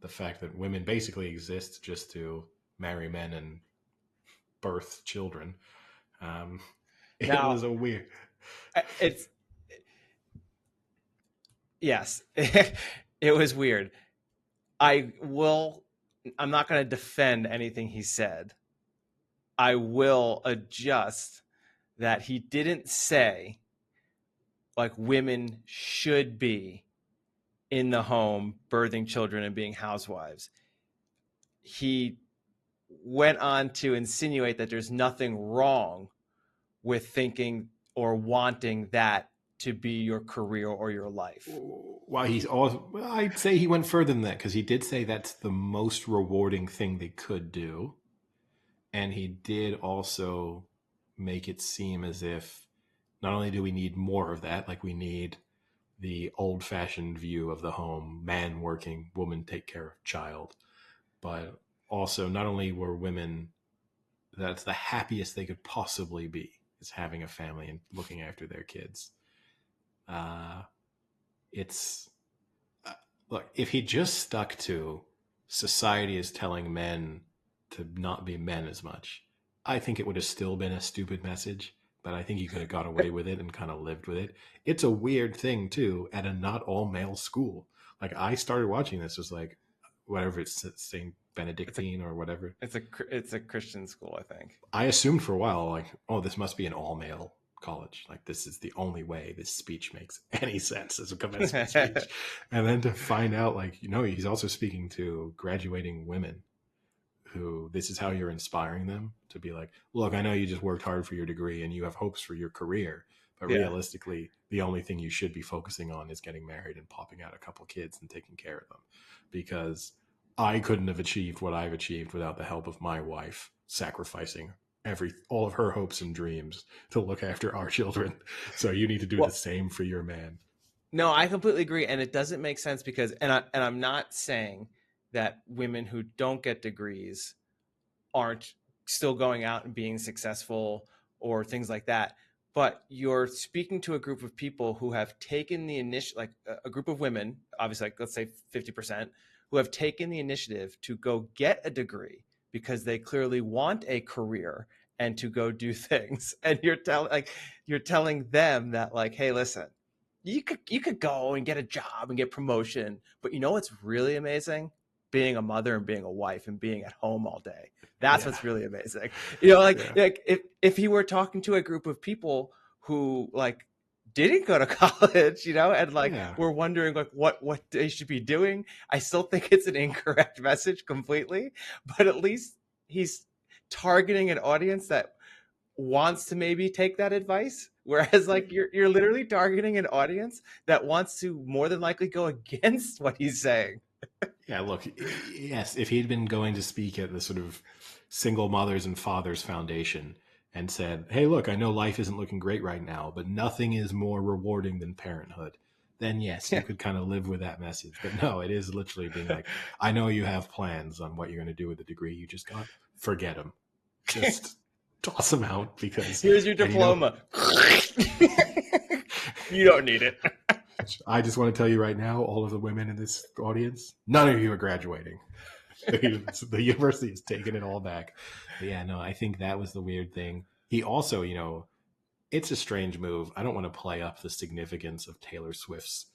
the fact that women basically exist just to marry men and birth children. It was a weird. Yes, it was weird. I'm not going to defend anything he said. I will adjust that he didn't say like women should be in the home birthing children and being housewives. He went on to insinuate that there's nothing wrong with thinking or wanting that to be your career or your life. Well, I'd say he went further than that, because he did say that's the most rewarding thing they could do. And he did also make it seem as if not only do we need more of that, like we need the old-fashioned view of the home, man working, woman take care of child, but also not only were women, that's the happiest they could possibly be, is having a family and looking after their kids. Look, if he just stuck to society is telling men to not be men as much, I think it would have still been a stupid message, but I think he could have got away with it and kind of lived with it. It's a weird thing too, at a not all male school. Like, I started watching this, was like, whatever it's St. Benedictine or whatever. It's a Christian school, I think. I assumed for a while, like, oh, this must be an all male college. Like, this is the only way this speech makes any sense as a commencement speech. And then to find out, like, he's also speaking to graduating women who, this is how you're inspiring them to be like, look, I know you just worked hard for your degree and you have hopes for your career, but realistically, the only thing you should be focusing on is getting married and popping out a couple kids and taking care of them. Because I couldn't have achieved what I've achieved without the help of my wife sacrificing all of her hopes and dreams to look after our children. So you need to do the same for your man. No, I completely agree. And it doesn't make sense because, and I'm not saying that women who don't get degrees aren't still going out and being successful or things like that. But you're speaking to a group of people who have taken the initiative, like a group of women, obviously, like, let's say 50%, who have taken the initiative to go get a degree because they clearly want a career and to go do things. And you're telling them that, like, hey, listen, you could go and get a job and get promotion, but what's really amazing? Being a mother and being a wife and being at home all day. That's what's really amazing. Like if he were talking to a group of people who like didn't go to college, and we're wondering like what they should be doing, I still think it's an incorrect message completely, but at least he's targeting an audience that wants to maybe take that advice. Whereas like you're literally targeting an audience that wants to more than likely go against what he's saying. Yeah, look, yes, if he'd been going to speak at the sort of Single Mothers and Fathers Foundation and said, "Hey, look, I know life isn't looking great right now, but nothing is more rewarding than parenthood," then yes, you Yeah. could kind of live with that message. But no, it is literally being like, "I know you have plans on what you're going to do with the degree you just got. Forget them. Just toss them out because, Here's your and you know, diploma. You don't need it. I just want to tell you right now, all of the women in this audience, none of you are graduating. The university is taking it all back. But yeah, no, I think that was the weird thing. He also, it's a strange move. I don't want to play up the significance of Taylor Swift's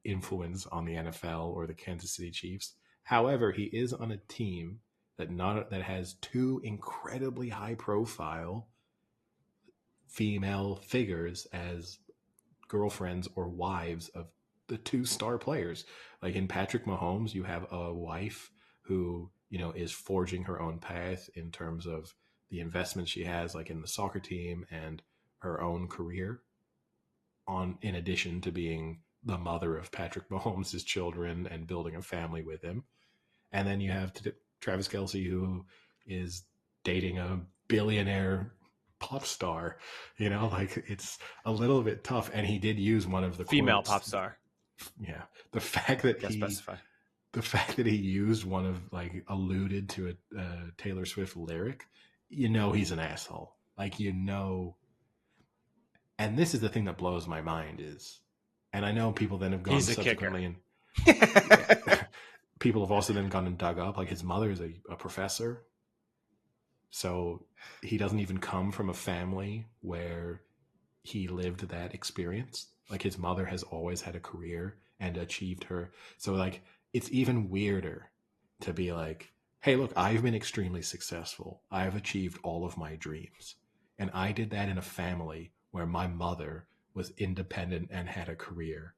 influence on the NFL or the Kansas City Chiefs. However, he is on a team that has two incredibly high profile female figures as girlfriends or wives of the two star players. Like in Patrick Mahomes, you have a wife who, is forging her own path in terms of the investment she has, like in the soccer team and her own career, in addition to being the mother of Patrick Mahomes' children and building a family with him. And then you have Travis Kelce, who is dating a billionaire pop star. Like it's a little bit tough. And he did use one of the Female quotes. pop star. Yeah, the fact that Yes, specify. he used one of, like, alluded to a Taylor Swift lyric, he's an asshole. Like, and this is the thing that blows my mind is, and I know people then have gone He's a kicker. subsequently and yeah, people have also then gone and dug up, like, his mother is a professor. So he doesn't even come from a family where he lived that experience. Like, his mother has always had a career and achieved her. So, like, it's even weirder to be like, hey, look, I've been extremely successful. I've achieved all of my dreams. And I did that in a family where my mother was independent and had a career.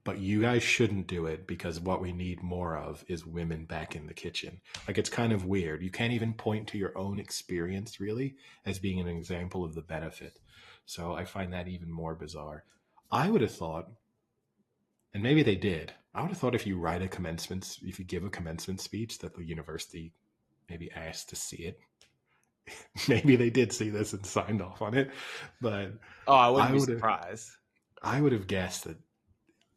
But you guys shouldn't do it because what we need more of is women back in the kitchen. Like, it's kind of weird. You can't even point to your own experience, really, as being an example of the benefit. So I find that even more bizarre. I would have thought, and maybe they did, I would have thought if you give a commencement speech, that the university maybe asked to see it. Maybe they did see this and signed off on it. But Oh, I wouldn't I be would have surprised. I would have guessed that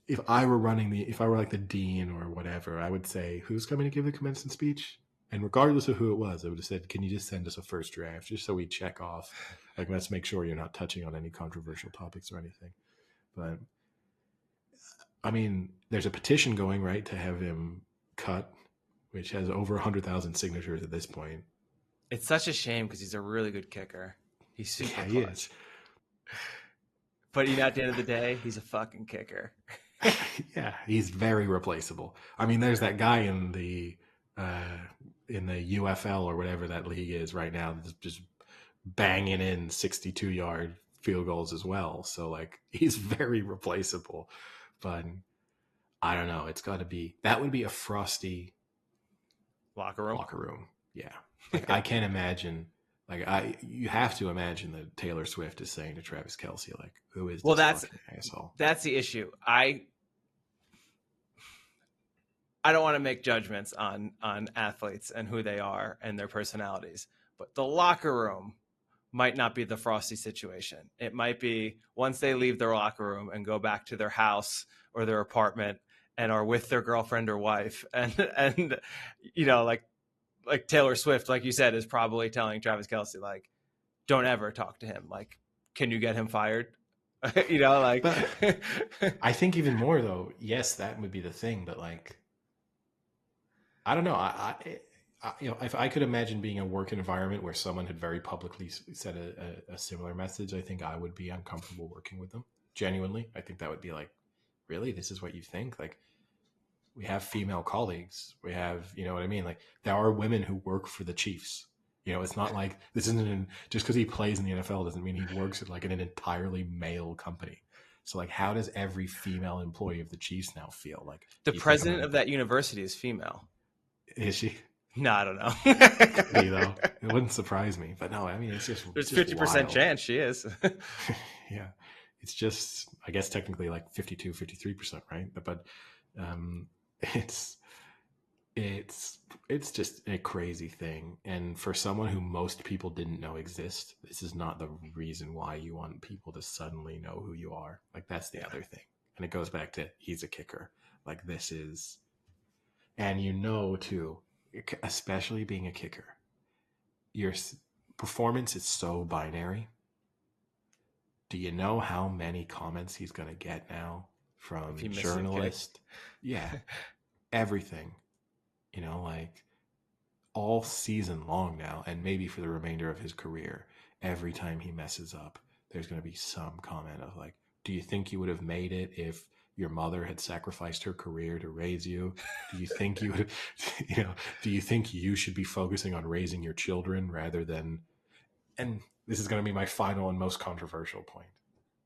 if I were like the dean or whatever, I would say, who's coming to give the commencement speech? And regardless of who it was, I would have said, can you just send us a first draft just so we check off? Like, let's make sure you're not touching on any controversial topics or anything. But I mean, there's a petition going, right, to have him cut, which has over 100,000 signatures at this point. It's such a shame because he's a really good kicker. He's super He clutch. is. But at the end of the day, he's a fucking kicker. Yeah, he's very replaceable. I mean, there's that guy in the UFL or whatever that league is right now that's just banging in 62-yard field goals as well. So, like, he's very replaceable. But I don't know. It's got to be, that would be a frosty Locker room. Yeah. Like, I can't imagine. Like, you have to imagine that Taylor Swift is saying to Travis Kelce, like, who is this fucking asshole? That's the issue. I don't want to make judgments on athletes and who they are and their personalities, but the locker room might not be the frosty situation. It might be once they leave their locker room and go back to their house or their apartment and are with their girlfriend or wife, and like Taylor Swift, like you said, is probably telling Travis Kelce, like, don't ever talk to him. Like, can you get him fired? Like. But I think even more though. Yes, that would be the thing. But, like, I don't know. If I could imagine being a work environment where someone had very publicly said a similar message, I think I would be uncomfortable working with them. Genuinely, I think that would be like, really, this is what you think? Like, we have female colleagues. We have, you know what I mean? Like, there are women who work for the Chiefs. It's not like this isn't just because he plays in the NFL doesn't mean he works at, like, an entirely male company. So, like, how does every female employee of the Chiefs now feel? Like, The president of that university is female. Is she? No, I don't know. Could be, though. It wouldn't surprise me. But no, I mean, it's just There's 50% chance she is. Yeah. It's just, I guess, technically like 52, 53%, right? But it's it's just a crazy thing. And for someone who most people didn't know exist, this is not the reason why you want people to suddenly know who you are. Like, that's the Yeah. other thing. And it goes back to he's a kicker. Like, this is, and you know, too, especially being a kicker, your performance is so binary. Do you know how many comments he's going to get now If from he misses a kick. journalists? Yeah, everything. Like all season long now, and maybe for the remainder of his career, every time he messes up, there's going to be some comment of like, do you think you would have made it if your mother had sacrificed her career to raise you? Do you think you would, do you think you should be focusing on raising your children rather than, and this is going to be my final and most controversial point.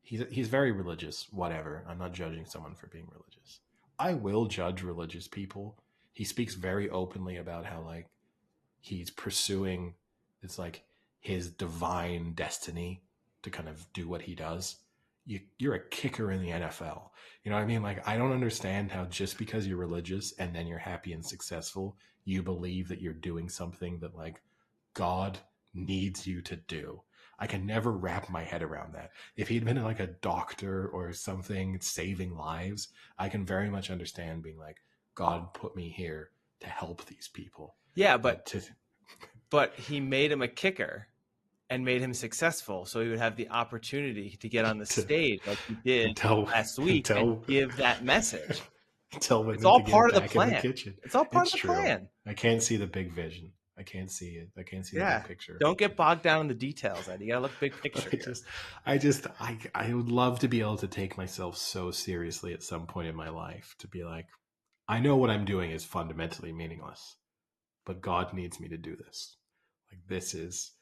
He's very religious, whatever. I'm not judging someone for being religious. I will judge religious people. He speaks very openly about how like he's pursuing it's like his divine destiny to kind of do what he does. You're a kicker in the NFL. You know what I mean? Like, I don't understand how just because you're religious and then you're happy and successful, you believe that you're doing something that like God needs you to do. I can never wrap my head around that. If he'd been like a doctor or something saving lives, I can very much understand being like, God put me here to help these people. Yeah, But but he made him a kicker and made him successful, so he would have the opportunity to get on the to stage like he did tell last week and tell give that message. tell It's women to all get part of the back in the plan. kitchen. It's all part It's of the true. plan. I can't see the big vision. I can't see it. I can't see the Yeah. big picture. Don't get bogged down in the details, Eddie. You gotta look big picture But here. I would love to be able to take myself so seriously at some point in my life to be like, I know what I'm doing is fundamentally meaningless, but God needs me to do this. Like, this is,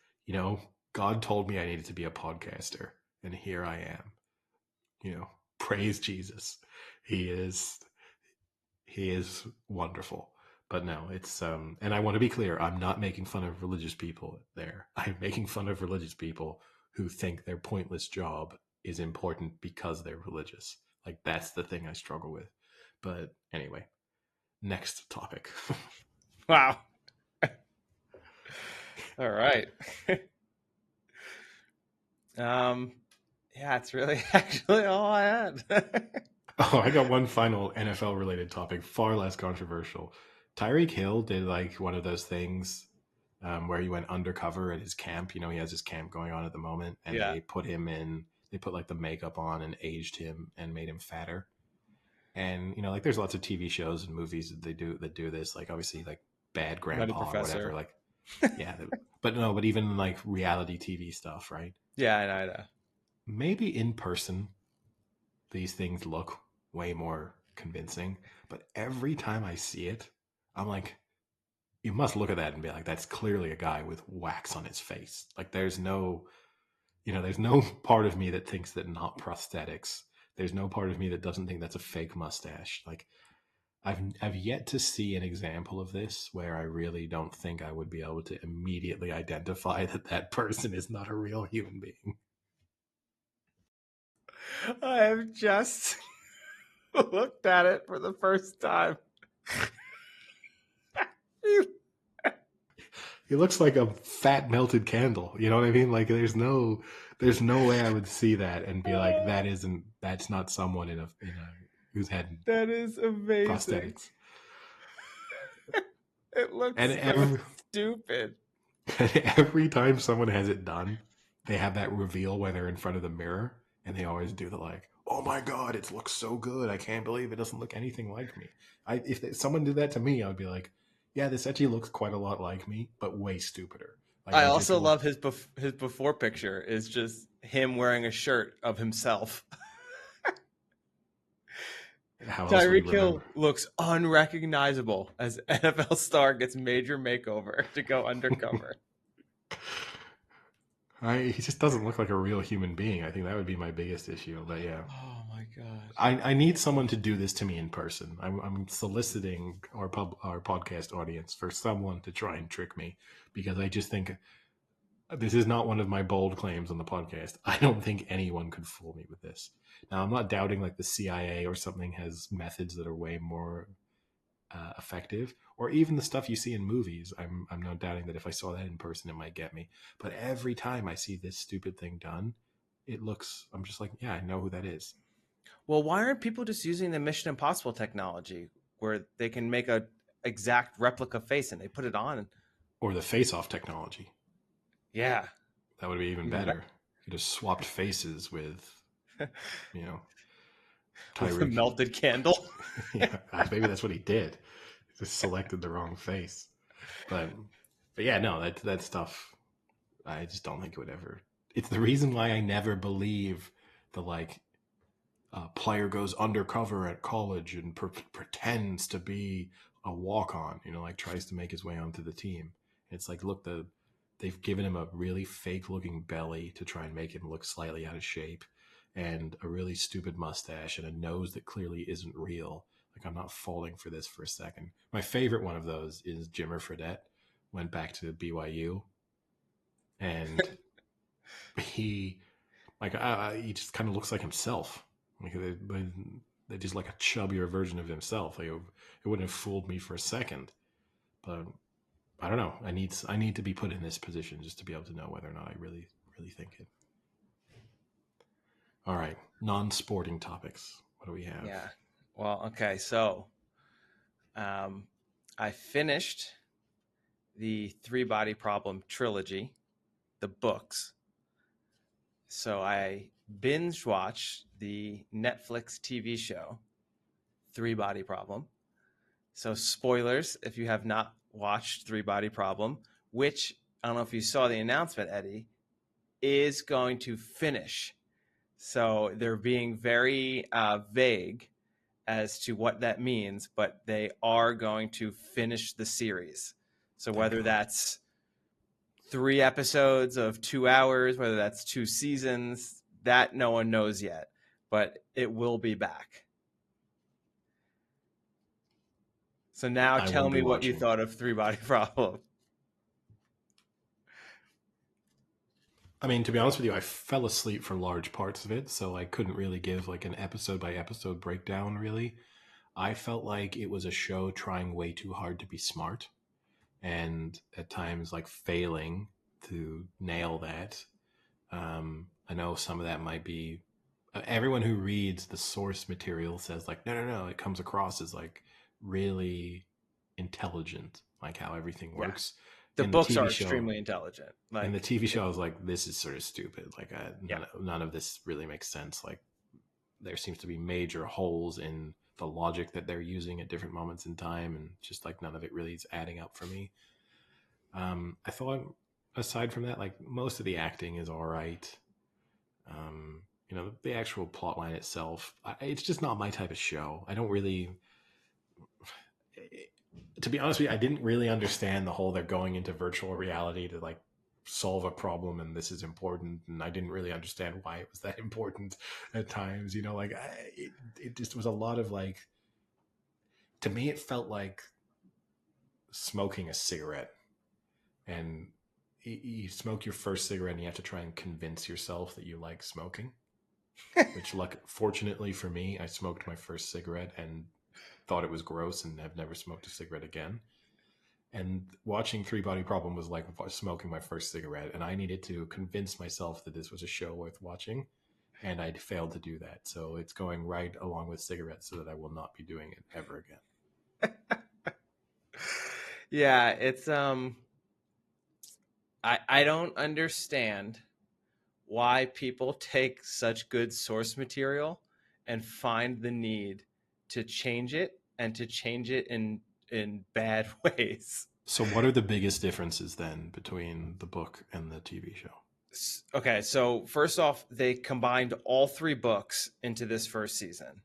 God told me I needed to be a podcaster, and here I am. Praise Jesus. He is he is wonderful. But no, it's and I want to be clear, I'm not making fun of religious people there. I'm making fun of religious people who think their pointless job is important because they're religious. Like, that's the thing I struggle with. But anyway, next topic. Wow. All right. Yeah, it's really actually all I had. Oh, I got one final NFL related topic, far less controversial. Tyreek Hill did like one of those things where he went undercover at his camp. He has his camp going on at the moment, and Yeah. they put like the makeup on and aged him and made him fatter. And like there's lots of TV shows and movies that do this. Like, obviously, like Bad Nutty Grandpa or whatever. Professor. Like, yeah, but no, but even like reality TV stuff, right? Yeah, I know. Maybe in person these things look way more convincing, but every time I see it, I'm like, you must look at that and be like, that's clearly a guy with wax on his face. Like, there's no part of me that thinks that not prosthetics. There's no part of me that doesn't think that's a fake mustache. Like, I've yet to see an example of this where I really don't think I would be able to immediately identify that person is not a real human being. I have just looked at it for the first time. He looks like a fat melted candle. You know what I mean? Like, there's no way I would see that and be like, that's not someone in a who's had That is amazing. prosthetics. It looks And so stupid. every time someone has it done, they have that reveal where they're in front of the mirror, and they always do the like, oh my God, it looks so good. I can't believe it doesn't look anything like me. If someone did that to me, I would be like, yeah, this actually looks quite a lot like me, but way stupider. Like, I also love his before picture is just him wearing a shirt of himself. Tyreek Hill looks unrecognizable as NFL star gets major makeover to go undercover. He just doesn't look like a real human being. I think that would be my biggest issue. But yeah. Oh my God. I need someone to do this to me in person. I'm soliciting our podcast audience for someone to try and trick me, because I just think this is not one of my bold claims on the podcast. I don't think anyone could fool me with this. Now, I'm not doubting like the CIA or something has methods that are way more effective, or even the stuff you see in movies. I'm not doubting that if I saw that in person, it might get me. But every time I see this stupid thing done, I'm just like, yeah, I know who that is. Well, why aren't people just using the Mission Impossible technology where they can make a exact replica face and they put it on? Or the face-off technology. Yeah, That would be even even better. better. You just swapped faces with, you know, With a Tyreek. melted candle. Yeah, maybe that's what he did. He just selected the wrong face. But yeah, no, that stuff. I just don't think it would ever. It's the reason why I never believe the like player goes undercover at college and pretends to be a walk on. Like tries to make his way onto the team. It's like, look, they've given him a really fake looking belly to try and make him look slightly out of shape, and a really stupid mustache and a nose that clearly isn't real. Like, I'm not falling for this for a second. My favorite one of those is Jimmer Fredette went back to BYU, and he he just kind of looks like himself. Like they just like a chubbier version of himself. Like, it wouldn't have fooled me for a second. But I don't know. I need to be put in this position just to be able to know whether or not I really really think it. All right, non-sporting topics. What do we have? Yeah. Well, okay. So I finished the Three Body Problem trilogy, the books. So I binge watched the Netflix TV show, Three Body Problem. So, spoilers if you have not watched Three Body Problem, which I don't know if you saw the announcement, Eddie, is going to finish. So, they're being very vague as to what that means, but they are going to finish the series. So, Thank whether God. that's 3 episodes of 2 hours, whether that's 2 seasons, that no one knows yet, but it will be back. So now I tell won't be me what you watching. thought of Three Body Problem. I mean, to be honest with you, I fell asleep for large parts of it, so I couldn't really give like an episode by episode breakdown, really. I felt like it was a show trying way too hard to be smart, and at times like failing to nail that. I know some of that might be everyone who reads the source material says like, no, no, no, it comes across as like really intelligent, like how everything Yeah. works. The In the books TV are show, extremely intelligent. in the Like, TV show, I was like, this is sort of stupid. Like, yeah. none of this really makes sense. Like, there seems to be major holes in the logic that they're using at different moments in time, and just like none of it really is adding up for me. I thought, aside from that, like most of the acting is all right. The actual plot line itself, it's just not my type of show. I don't really, to be honest with you, I didn't really understand the whole they're going into virtual reality to like solve a problem and this is important, and I didn't really understand why it was that important at times. Like it just was a lot of like, to me it felt like smoking a cigarette, and you smoke your first cigarette and you have to try and convince yourself that you like smoking. Which, fortunately for me, I smoked my first cigarette and thought it was gross and have never smoked a cigarette again. And watching Three Body Problem was like smoking my first cigarette, and I needed to convince myself that this was a show worth watching, and I failed to do that. So it's going right along with cigarettes, so that I will not be doing it ever again. Yeah, it's I don't understand why people take such good source material and find the need to change it and to change it in bad ways. So, what are the biggest differences then between the book and the TV show? Okay, so first off, they combined all three books into this first season.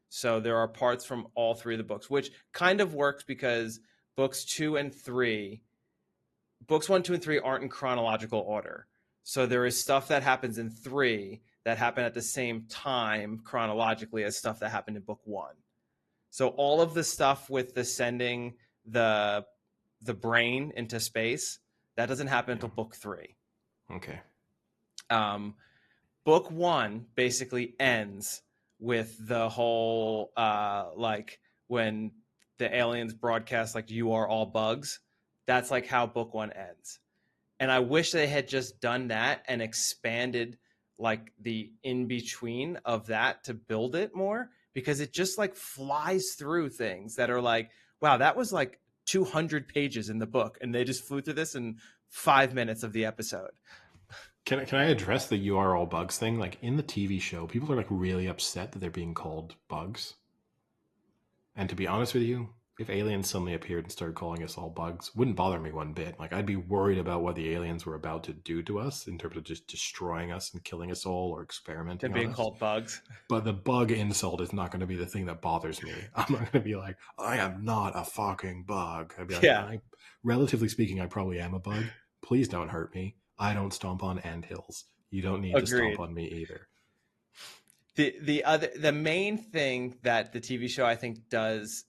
So there are parts from all three of the books, which kind of works because books two and three, books one, two, and three aren't in chronological order. So there is stuff that happens in three that happened at the same time chronologically as stuff that happened in book one. So all of the stuff with the sending the brain into space, that doesn't happen Yeah. until book three. Okay. Book one basically ends with the whole like when the aliens broadcast like "You are all bugs." That's like how book one ends. And I wish they had just done that and expanded like the in between of that to build it more, because it just like flies through things that are like, wow, that was like 200 pages in the book and they just flew through this in 5 minutes of the episode. Can I address the "you are all bugs" thing? Like in the TV show, people are like really upset that they're being called bugs. And to be honest with you, if aliens suddenly appeared and started calling us all bugs, wouldn't bother me one bit. Like I'd be worried about what the aliens were about to do to us in terms of just destroying us and killing us all or Than experimenting on being us. called bugs. But the bug insult is not going to be the thing that bothers me. I'm not going to be like, I am not a fucking bug. I'd be like, Yeah, relatively speaking, I probably am a bug. Please don't hurt me. I don't stomp on anthills. You don't need to stomp agreed. on me either. The main thing that the TV show I think does,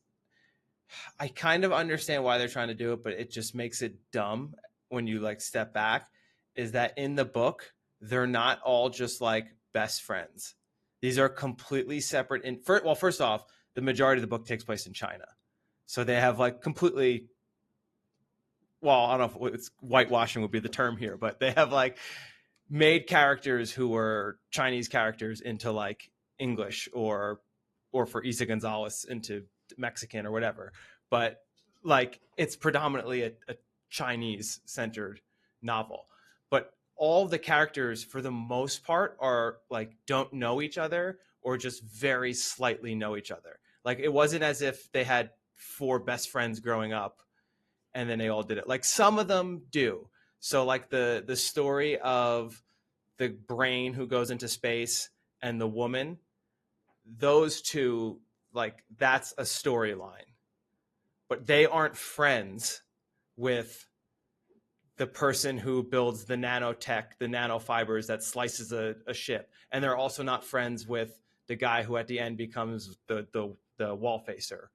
I kind of understand why they're trying to do it, but it just makes it dumb when you like step back, is that in the book they're not all just like best friends. These are completely separate. Well, first off, the majority of the book takes place in China, so they have like completely, well, I don't know if it's whitewashing would be the term here, but they have like made characters who were Chinese characters into like English, or for Isa Gonzalez into Mexican or whatever. But like it's predominantly a Chinese centered novel. But all the characters for the most part are like don't know each other or just very slightly know each other. Like it wasn't as if they had four best friends growing up and then they all did it. Like some of them do. So like the story of the brain who goes into space and the woman, those two, like that's a storyline. But they aren't friends with the person who builds the nanotech, the nanofibers that slices a ship. And they're also not friends with the guy who at the end becomes the wall facer.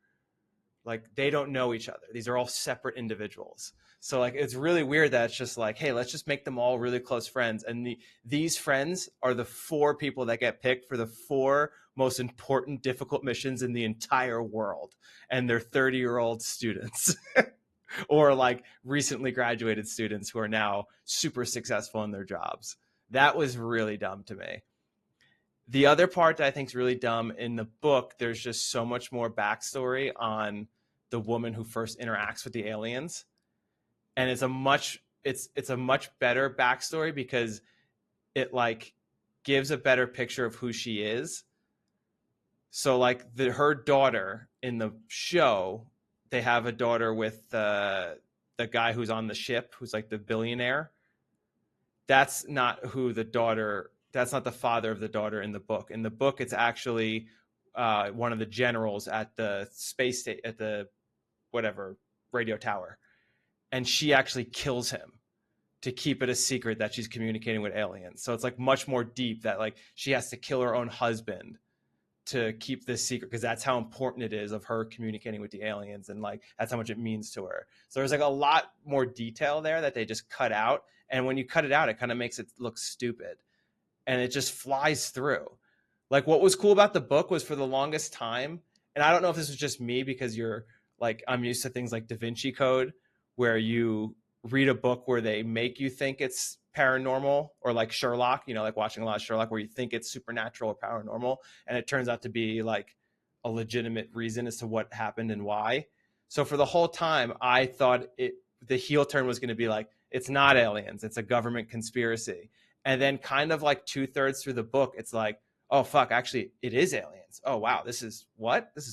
Like they don't know each other. These are all separate individuals. So like it's really weird that it's just like, hey, let's just make them all really close friends. And these friends are the four people that get picked for the four most important, difficult missions in the entire world. And they're 30-year-old students or like recently graduated students who are now super successful in their jobs. That was really dumb to me. The other part that I think is really dumb in the book, there's just so much more backstory on the woman who first interacts with the aliens, and it's a much better backstory because it like gives a better picture of who she is. So like her daughter in the show, they have a daughter with the guy who's on the ship, who's like the billionaire. That's not who the daughter. That's not the father of the daughter in the book. In the book, it's actually one of the generals at the space station, at the whatever radio tower, and she actually kills him to keep it a secret that she's communicating with aliens. So it's like much more deep that like she has to kill her own husband to keep this secret because that's how important it is of her communicating with the aliens, and like that's how much it means to her. So there's like a lot more detail there that they just cut out, and when you cut it out, it kind of makes it look stupid, and it just flies through. Like what was cool about the book was for the longest time, and I don't know if this was just me because you're like I'm used to things like Da Vinci Code, where you read a book where they make you think it's paranormal, or like Sherlock, you know, like watching a lot of Sherlock where you think it's supernatural or paranormal and it turns out to be like a legitimate reason as to what happened and why. So for the whole time I thought the heel turn was going to be like it's not aliens, it's a government conspiracy. And then kind of like 2/3 through the book it's like, oh fuck, actually it is aliens. Oh wow, this is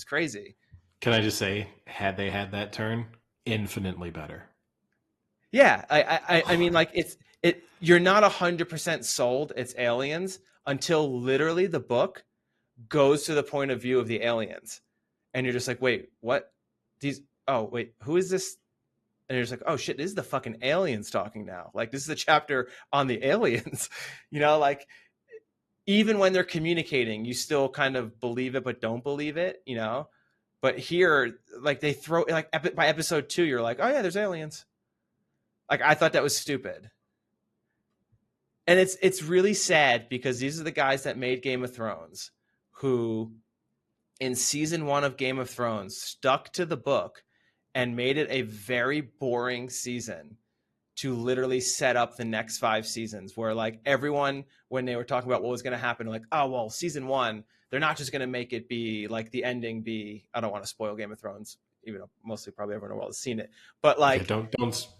crazy. Can I just say, had they had that turn, infinitely better. Yeah, I mean, like it. You're not 100% sold it's aliens until literally the book goes to the point of view of the aliens, and you're just like, wait, what? These? Oh, wait, who is this? And you're just like, oh shit, this is the fucking aliens talking now. Like this is a chapter on the aliens, you know, like even when they're communicating, you still kind of believe it but don't believe it, you know. But here, like they throw like by episode 2, you're like, oh yeah, there's aliens. Like I thought that was stupid. And it's really sad because these are the guys that made Game of Thrones who in season 1 of Game of Thrones stuck to the book and made it a very boring season to literally set up the next 5 seasons, where like everyone, when they were talking about what was going to happen, like, oh, well, season 1, they're not just going to make it be like the ending be, I don't want to spoil Game of Thrones, even though mostly probably everyone in the world has seen it, but Yeah, like,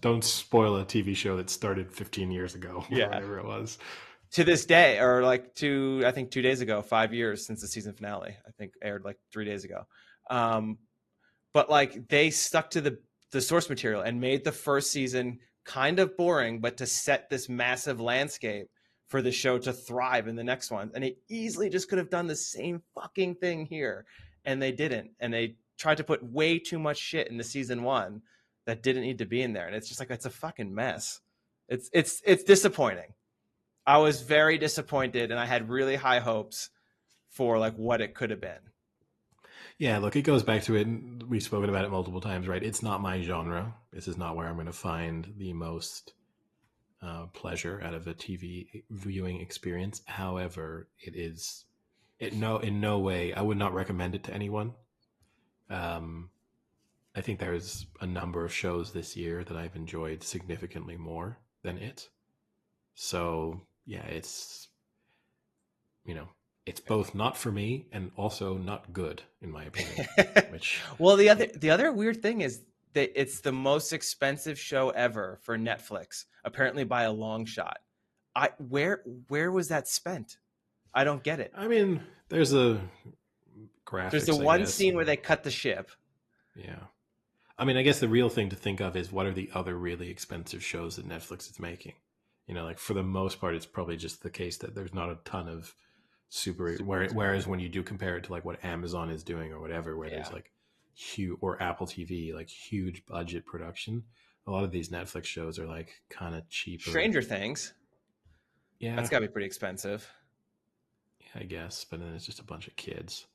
don't spoil a TV show that started 15 years ago or yeah, whatever it was. to this day, or like I think 2 days ago, 5 years since the season finale, I think aired like 3 days ago. But like they stuck to the source material and made the first season kind of boring, but to set this massive landscape for the show to thrive in the next one. And they easily just could have done the same fucking thing here, and they didn't. And they tried to put way too much shit into season 1 that didn't need to be in there. And it's just like, it's a fucking mess. It's disappointing. I was very disappointed, and I had really high hopes for like what it could have been. Yeah, look, it goes back to it. We've spoken about it multiple times, right? It's not my genre. This is not where I'm going to find the most pleasure out of a TV viewing experience. However, it is in no way. I would not recommend it to anyone. I think there's a number of shows this year that I've enjoyed significantly more than it. So yeah, it's it's both not for me and also not good in my opinion. Which Well, the other weird thing is that it's the most expensive show ever for Netflix, apparently by a long shot. Where was that spent? I don't get it. I mean, there's a There's the graphics, I one guess. scene where they cut the ship. Yeah. I mean, I guess the real thing to think of is what are the other really expensive shows that Netflix is making? Like for the most part, it's probably just the case that there's not a ton of whereas when you do compare it to like what Amazon is doing or whatever, where there's like huge, or Apple TV, like huge budget production, a lot of these Netflix shows are like kind of cheaper. Stranger Things. Yeah. That's got to be pretty expensive. Yeah, I guess. But then it's just a bunch of kids.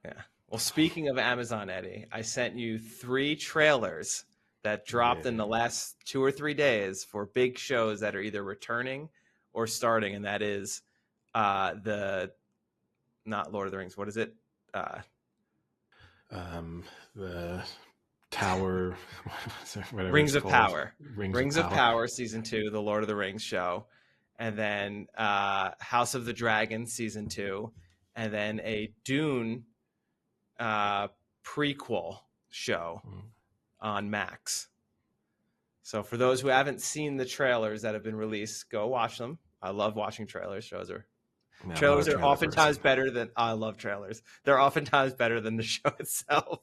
Yeah. Well, speaking of Amazon, Eddie, I sent you 3 trailers that dropped in the last 2 or 3 days for big shows that are either returning or starting, and that is not Lord of the Rings. What is it? The Tower, Rings of Power. Rings of Power season 2, the Lord of the Rings show, and then House of the Dragon season 2, and then a Dune prequel show on Max. So for those who haven't seen the trailers that have been released, go watch them. I love watching trailers. Trailers are oftentimes better than, I love trailers. They're oftentimes better than the show itself,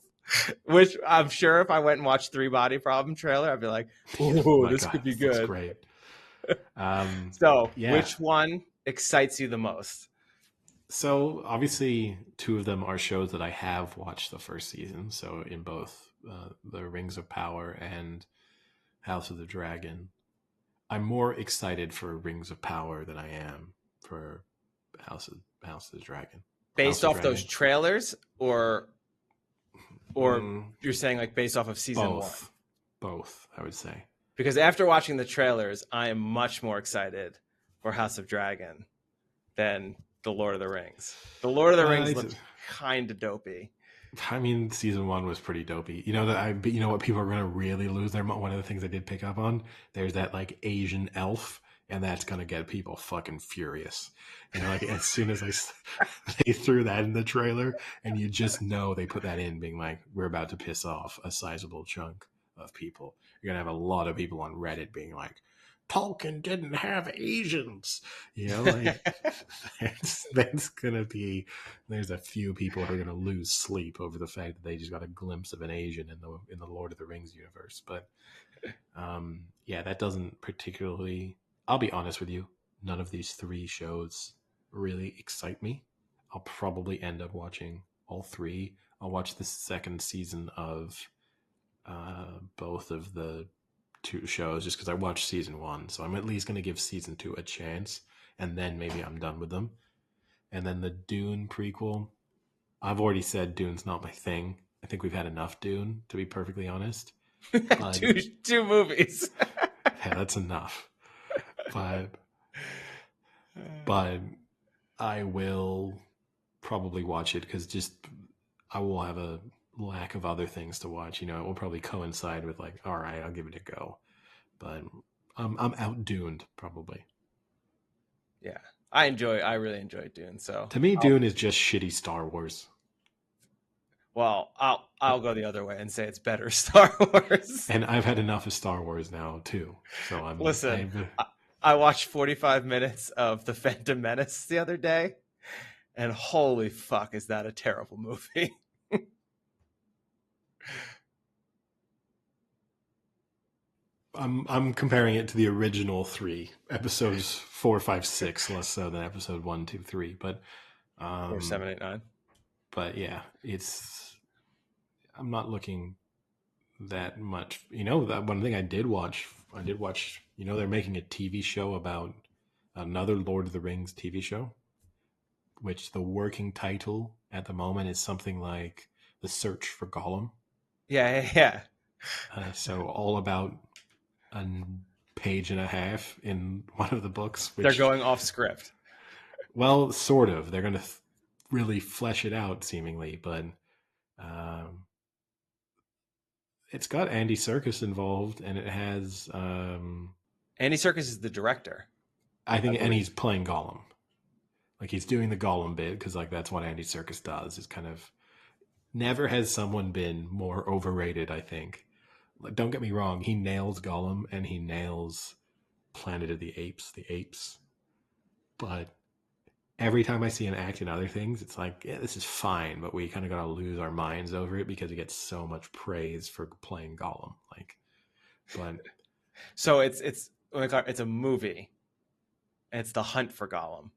which I'm sure if I went and watched 3 Body Problem trailer, I'd be like, "Ooh, this could be good." Great. Which one excites you the most? So obviously 2 of them are shows that I have watched the first season. So in both the Rings of Power and House of the Dragon, I'm more excited for Rings of Power than I am for House of the Dragon. Based off those trailers, or you're saying like based off of season 1? Both, I would say. Because after watching the trailers, I am much more excited for House of Dragon than the Lord of the Rings. The Lord of the Rings looked kind of dopey. I mean, season 1 was pretty dopey. You know what people are going to really lose their mind. One of the things I did pick up on, there's that like Asian elf, and that's going to get people fucking furious. Like as soon as they threw that in the trailer, and you just know they put that in, being like, we're about to piss off a sizable chunk of people. You're going to have a lot of people on Reddit being like, Tolkien didn't have Asians, like that's gonna be. There's a few people who are gonna lose sleep over the fact that they just got a glimpse of an Asian in the Lord of the Rings universe. But that doesn't particularly. I'll be honest with you, none of these 3 shows really excite me. I'll probably end up watching all 3. I'll watch the second season of both of the 2 shows just because I watched season 1, so I'm at least going to give season 2 a chance, and then maybe I'm done with them. And then the Dune prequel, I've already said Dune's not my thing. I think we've had enough Dune, to be perfectly honest. Two movies. Yeah, that's enough. But I will probably watch it because I will have a lack of other things to watch. You know, it will probably coincide with like, all right, I'll give it a go. But I'm out Duned probably. Yeah, I really enjoy Dune. So To me, I'll, Dune is just shitty Star Wars. well, I'll go the other way and say it's better Star Wars. And I've had enough of Star Wars now too. So Listen, I've I watched 45 minutes of The Phantom Menace the other day, and holy fuck, is that a terrible movie? I'm comparing it to the original three episodes, 4, 5, 6, less so than episode 1, 2, 3. Or Um, 7, 8, 9. but yeah, it's I'm not looking that much. You know, that one thing I did watch. You know, they're making a TV show about another Lord of the Rings TV show, which the working title at the moment is something like "The Search for Gollum." Yeah, yeah, yeah. So all about a page and a half in one of the books, They're which, going off script. well, sort of. They're going to really flesh it out, seemingly, but um, it's got Andy Serkis involved, and it has, Andy Serkis is the director, I I think, and believe. he's playing Gollum. Like he's doing the Gollum bit because like that's what Andy Serkis does. Is kind of never has someone been more overrated. I think. Like, don't get me wrong, he nails Gollum and he nails Planet of the Apes. The apes, but every time I see an act in other things, it's like, yeah, this is fine, but we kind of got to lose our minds over it because he gets so much praise for playing Gollum. Like, but So it's a movie, and it's The Hunt for Gollum.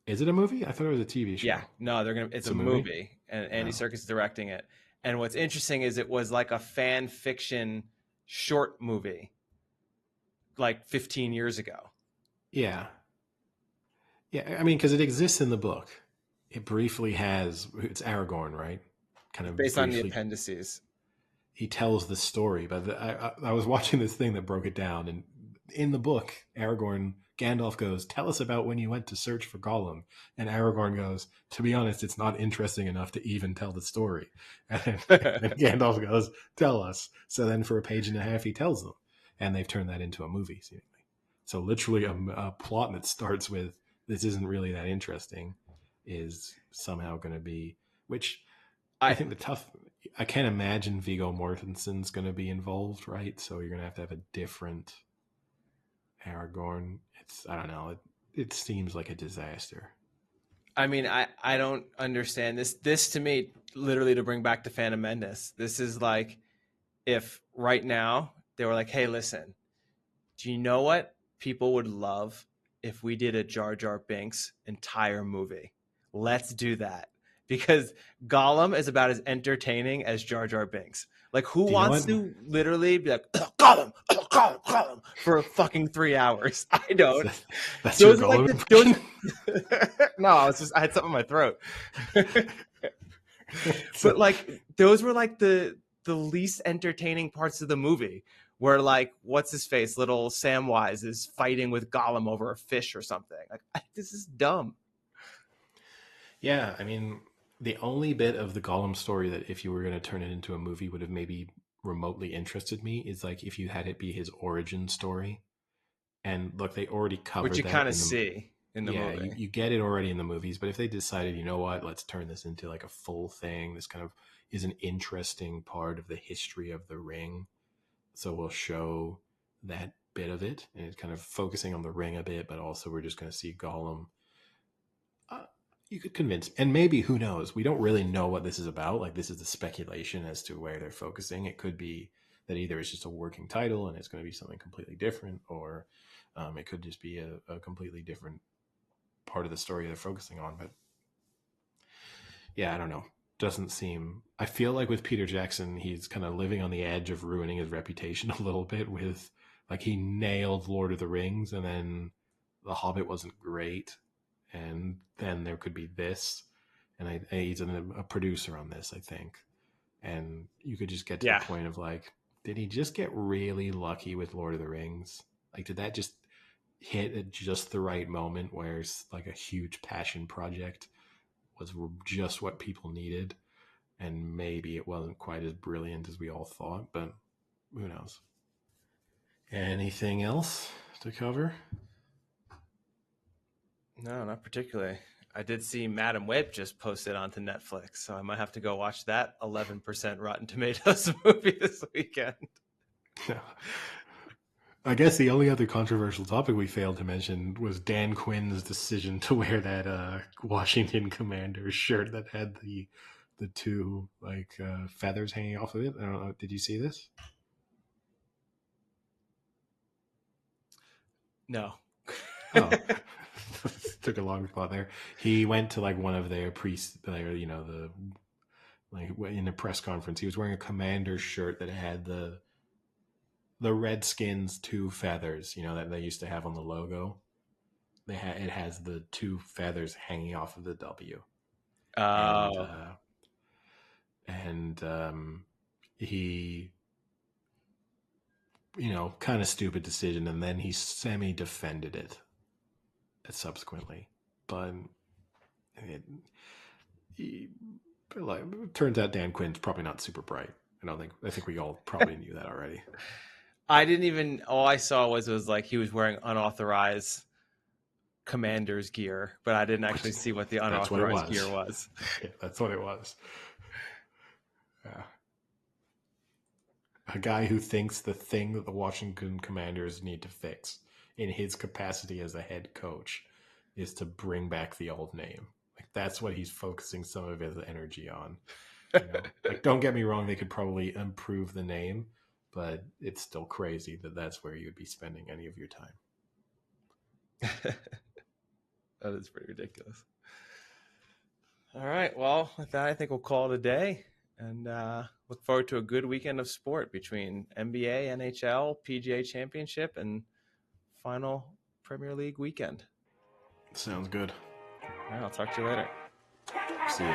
is it a movie? I thought it was a TV Yeah, show. no, they're gonna. It's It's a a movie. movie, and Andy Oh, Serkis is directing it. And what's interesting is it was like a fan fiction short movie, like 15 years ago, yeah, yeah. I mean, because it exists in the book. It briefly has. It's Aragorn, right? Kind of based on the briefly, appendices. he tells the story. But I was watching this thing that broke it down, and in the book, Aragorn Gandalf goes, "Tell us about when you went to search for Gollum," and Aragorn goes, "To be honest, it's not interesting enough to even tell the story." And Gandalf goes, "Tell us." So then, for a page and a half, he tells them, and they've turned that into a movie, seemingly. So literally, a plot that starts with "this isn't really that interesting" is somehow going to be, which I I think the tough. I can't imagine Viggo Mortensen's going to be involved, right? So you're going to have a different Aragorn. It's I don't know. It seems like a disaster. I mean, I don't understand this. This to me, literally, to bring back to Phantom Menace, this is like if right now they were like, "Hey, listen, do you know what people would love if we did a Jar Jar Binks entire movie? Let's do that." Because Gollum is about as entertaining as Jar Jar Binks. Like, who Do you know wants what? to literally be like, Gollum, Gollum, Gollum for fucking 3 hours? I don't. That's your Those are like Gollum those. impression. No, I had something in my throat. So, But like those were like the least entertaining parts of the movie, where like what's his face, little Samwise is fighting with Gollum over a fish or something. Like this is dumb. yeah, I mean, the only bit of the Gollum story that if you were going to turn it into a movie would have maybe remotely interested me is like if you had it be his origin story. And look, they already Which covered you that kind of in the see in the yeah, movie. you get it already in the movies, but if they decided, you know what, let's turn this into like a full thing, this kind of is an interesting part of the history of the ring. So we'll show that bit of it, and it's kind of focusing on the ring a bit, but also we're just going to see Gollum. You could convince, and maybe who knows? We don't really know what this is about. Like this is the speculation as to where they're focusing. It could be that either it's just a working title and it's going to be something completely different, or it could just be a completely different part of the story they're focusing on. But yeah, I don't know. Doesn't seem. I feel like with Peter Jackson, he's kind of living on the edge of ruining his reputation a little bit. With like he nailed Lord of the Rings, and then The Hobbit wasn't great, and then there could be this, and he's a producer on this, I think, and you could just get to the Yeah. point of like, did he just get really lucky with Lord of the Rings? Like, did that just hit at just the right moment where it's like a huge passion project was just what people needed, and maybe it wasn't quite as brilliant as we all thought, but who knows? Anything else to cover? No, not particularly. I did see Madam Web just posted onto Netflix, so I might have to go watch that 11% Rotten Tomatoes movie this weekend. Yeah. I guess the only other controversial topic we failed to mention was Dan Quinn's decision to wear that Washington Commanders shirt that had the two feathers hanging off of it. I don't know. Did you see this? No. Oh, took a long thought there. He went to one of their in a press conference. He was wearing a Commanders shirt that had the Redskins two feathers, that they used to have on the logo. It has the two feathers hanging off of the W. Oh. And he, kind of stupid decision, and then he semi-defended it subsequently. But it turns out Dan Quinn's probably not super bright. I think we all probably knew that already. I didn't even. All I saw was he was wearing unauthorized Commander's gear, but I didn't actually see what the unauthorized gear was. Yeah, that's what it was. Yeah. A guy who thinks the thing that the Washington Commanders need to fix in his capacity as a head coach is to bring back the old name. That's what he's focusing some of his energy on. Don't get me wrong, they could probably improve the name, but it's still crazy that that's where you'd be spending any of your time. That is pretty ridiculous. All right. Well, with that, I think we'll call it a day, and look forward to a good weekend of sport between NBA, NHL, PGA Championship, and final Premier League weekend. Sounds good. All right. I'll talk to you later. See you.